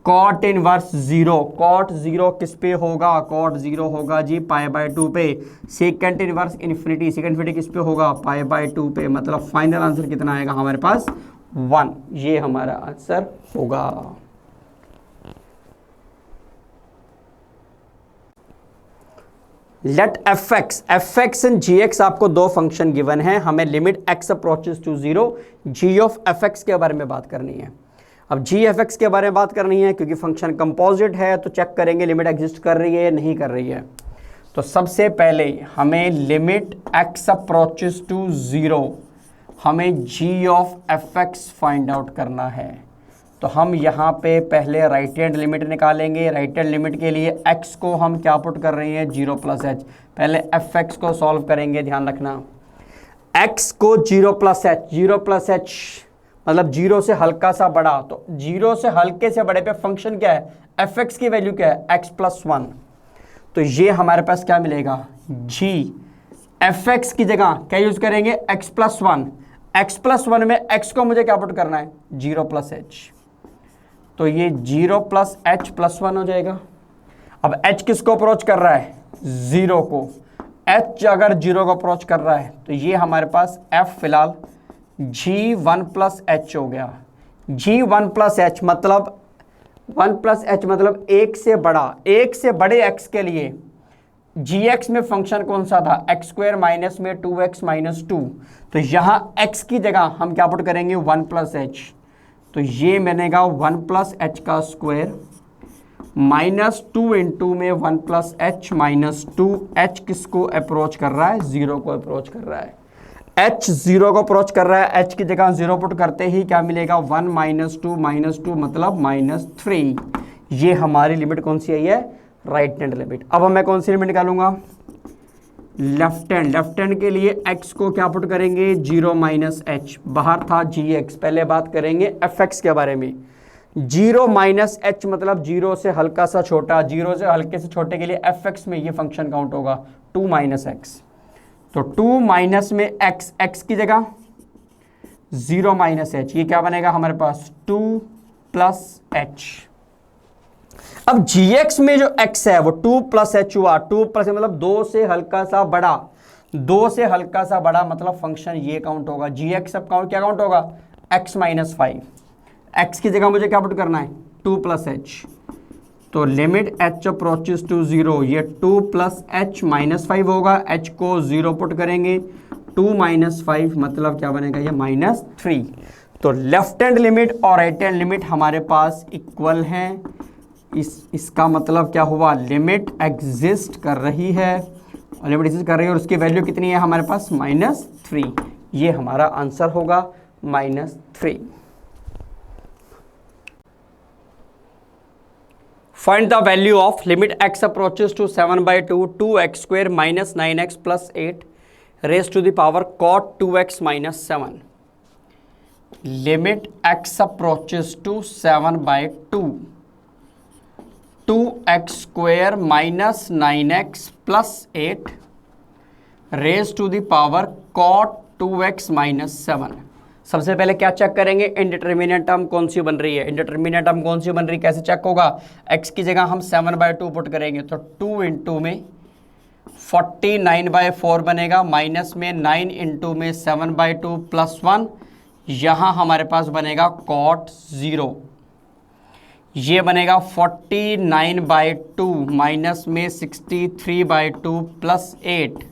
Speaker 1: Cot inverse zero, cot zero किस पे होगा, कॉट जीरो होगा जी पाई बाय 2 पे। Second inverse infinity, second infinity किस पे होगा, पाई बाय 2 पे। मतलब फाइनल आंसर कितना आएगा हमारे पास, 1। ये हमारा आंसर होगा। Let f x and g x, आपको दो फंक्शन गिवन है, हमें limit x approaches to zero g of f x के बारे में बात करनी है। अब जी एफ एक्स के बारे में बात करनी है क्योंकि फंक्शन कंपोजिट है, तो चेक करेंगे लिमिट एग्जिस्ट कर रही है या नहीं कर रही है। तो सबसे पहले हमें limit x approaches to zero, हमें g of f x find out करना है। तो हम यहाँ पे पहले राइट हैंड लिमिट निकालेंगे। राइट हैंड लिमिट के लिए x को हम क्या पुट कर रहे हैं, 0 + h। पहले एफ एक्स को सॉल्व करेंगे, ध्यान रखना x को 0 + h, 0 + h मतलब 0 से हल्का सा बड़ा। तो 0 से हल्के से बड़े पे फंक्शन क्या है, एफ एक्स की वैल्यू क्या है, x + 1। तो ये हमारे पास क्या मिलेगा, g एफ एक्स की जगह क्या यूज करेंगे, x + 1। x + 1 में x को मुझे क्या पुट करना है, 0 + h। तो ये 0 + h + 1 हो जाएगा। अब h किसको अप्रोच कर रहा है, 0 को। h अगर 0 को अप्रोच कर रहा है तो ये हमारे पास f फिलहाल g1 + h हो गया। g1 + h मतलब 1 + h मतलब एक से बड़ा, एक से बड़े x के लिए gx में फंक्शन कौन सा था, x² माइनस में 2x - 2। तो यहाँ x की जगह हम क्या पुट करेंगे, 1 + h। तो ये बनेगा 1 + h का स्क्वायर माइनस 2 इंटू में 1 + h - 2। h किसको अप्रोच कर रहा है, 0 को अप्रोच कर रहा है। h 0 को अप्रोच कर रहा है, h की जगह 0 पुट करते ही क्या मिलेगा, 1 - 2 - 2 मतलब -3। ये हमारी लिमिट कौन सी आई है, राइट हैंड लिमिट। अब मैं कौन सी लिमिट निकालूंगा, लेफ्ट हैंड के लिए x को क्या पुट करेंगे, 0 - h। बाहर था gx। पहले बात करेंगे fx के बारे में। 0 - h मतलब 0 से हल्का सा छोटा, 0 से हल्के से छोटे के लिए fx में ये फंक्शन काउंट होगा 2 - x। तो 2 माइनस में x की जगह 0 - h, ये क्या बनेगा हमारे पास, 2 + h। अब gx में जो x है वो 2 + h हुआ। 2 + मतलब 2 से हल्का सा बड़ा, 2 से हल्का सा बड़ा मतलब फंक्शन ये काउंट होगा। gx अब काउंट क्या काउंट होगा, x - 5। x की जगह मुझे क्या पुट करना है, 2 + h। तो लिमिट h अप्रोचेस टू 0, ये 2 + h - 5 होगा। h को 0 पुट करेंगे, 2 - 5 मतलब क्या बनेगा, ये -3। तो लेफ्ट हैंड लिमिट और राइट हैंड लिमिट हमारे पास इक्वल हैं। इसका मतलब क्या हुआ, लिमिट एग्जिस्ट कर रही है, और लिमिट एग्जिस्ट कर रही है, और उसकी वैल्यू कितनी है हमारे पास, -3। ये हमारा आंसर होगा, -3। Find the value of limit x approaches to 7/2 2x² - 9x + 8 raised to the power cot 2x - 7. Limit x approaches to 7/2 2x² - 9x + 8 raised to the power cot 2x - 7. सबसे पहले क्या चेक करेंगे, इनडिटरमिनेट टर्म कौन सी बन रही है। Indeterminate term कौन सी बन रही है, कैसे चेक होगा, x की जगह हम 7/2 पुट करेंगे। तो 2 इंटू में 49/4 बनेगा, माइनस में 9 इंटू में 7/2 + 1। यहाँ हमारे पास बनेगा cot 0। ये बनेगा 49/2 माइनस में 63/2 + 8।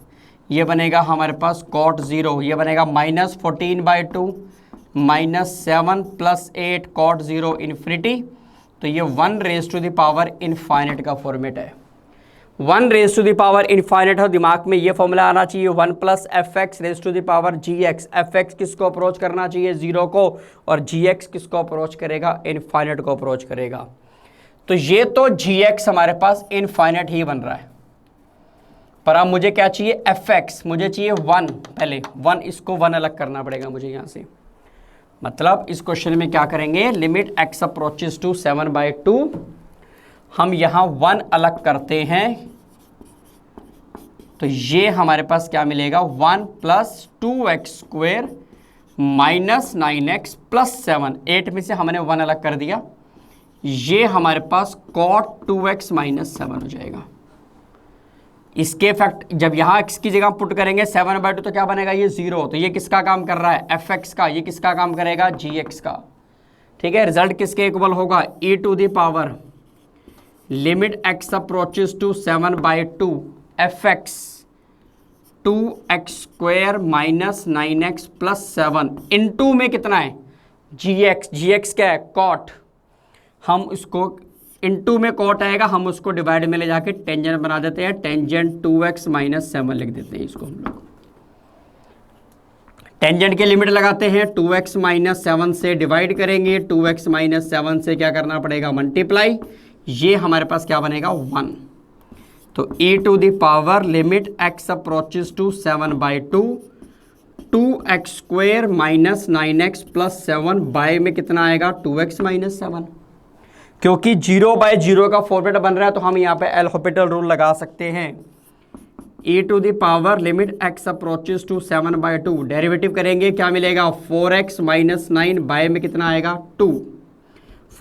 Speaker 1: ये बनेगा हमारे पास cot 0। ये बनेगा -14/2 -7 + 8 cot 0 इन्फिनिटी। तो ये 1 raise to the power infinite का फॉर्मेट है। 1 raise to the power infinite है, दिमाग में ये फॉर्मूला आना चाहिए, 1 + fx raise to the power gx। fx किसको अप्रोच करना चाहिए, 0 को, और gx किसको अप्रोच करेगा, इनफाइनाइट को अप्रोच करेगा। तो ये तो gx हमारे पास इनफाइनाइट ही बन रहा है। पर अब मुझे क्या चाहिए, fx, मुझे चाहिए 1, पहले 1, इसको 1 अलग करना पड़ेगा मुझे यहाँ से। मतलब इस क्वेश्चन में क्या करेंगे, लिमिट x अप्रोचेस टू 7/2, हम यहाँ 1 अलग करते हैं तो ये हमारे पास क्या मिलेगा, 1 + 2x² - 9x + 7, 8 में से हमने 1 अलग कर दिया, ये हमारे पास cot 2x - 7 हो जाएगा। इसके फैक्ट जब यहाँ x की जगह पुट करेंगे 7/2 तो क्या बनेगा, ये 0, तो ये किसका काम कर रहा है, fx का, ये किसका काम करेगा, gx का। ठीक है, रिजल्ट किसके इक्वल होगा, e⁻ limit x approaches to 7/2 fx 2x² - 9x + 7 into में कितना है, gx क्या है, cot, हम इसको इनटू में cot आएगा, हम उसको डिवाइड में ले जाके टेंजेंट बना देते हैं, टेंजेंट 2x - 7 लिख देते हैं इसको हम लोग। टेंजेंट की लिमिट लगाते हैं, 2x - 7 से डिवाइड करेंगे, 2x - 7 से क्या करना पड़ेगा, मल्टीप्लाई, ये हमारे पास क्या बनेगा, 1। तो e⁻ limit x approaches to 7/2 2x² - 9x + 7 by में कितना आएगा, 2x - 7। क्योंकि 0/0 का फॉर्मेट बन रहा है तो हम यहाँ पे एल हॉपिटल रूल लगा सकते हैं। e⁻ limit x approaches to 7/2, derivative करेंगे क्या मिलेगा, 4x - 9 बाय में कितना आएगा, 2,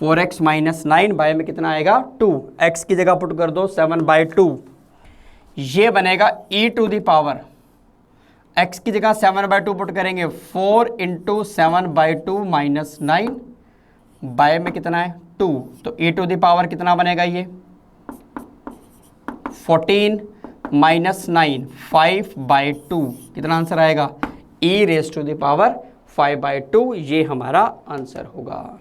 Speaker 1: 4x - 9 बाय में कितना आएगा, 2, x की जगह पुट कर दो 7/2, ये बनेगा e⁻, x की जगह 7/2 पुट करेंगे, 4 × 7/2 - 9 बाय में कितना है, 2, तो e⁻ कितना बनेगा, ये 14 - 9 5/2, कितना आंसर आएगा, e⁻⁵ 5/2, ये हमारा आंसर होगा।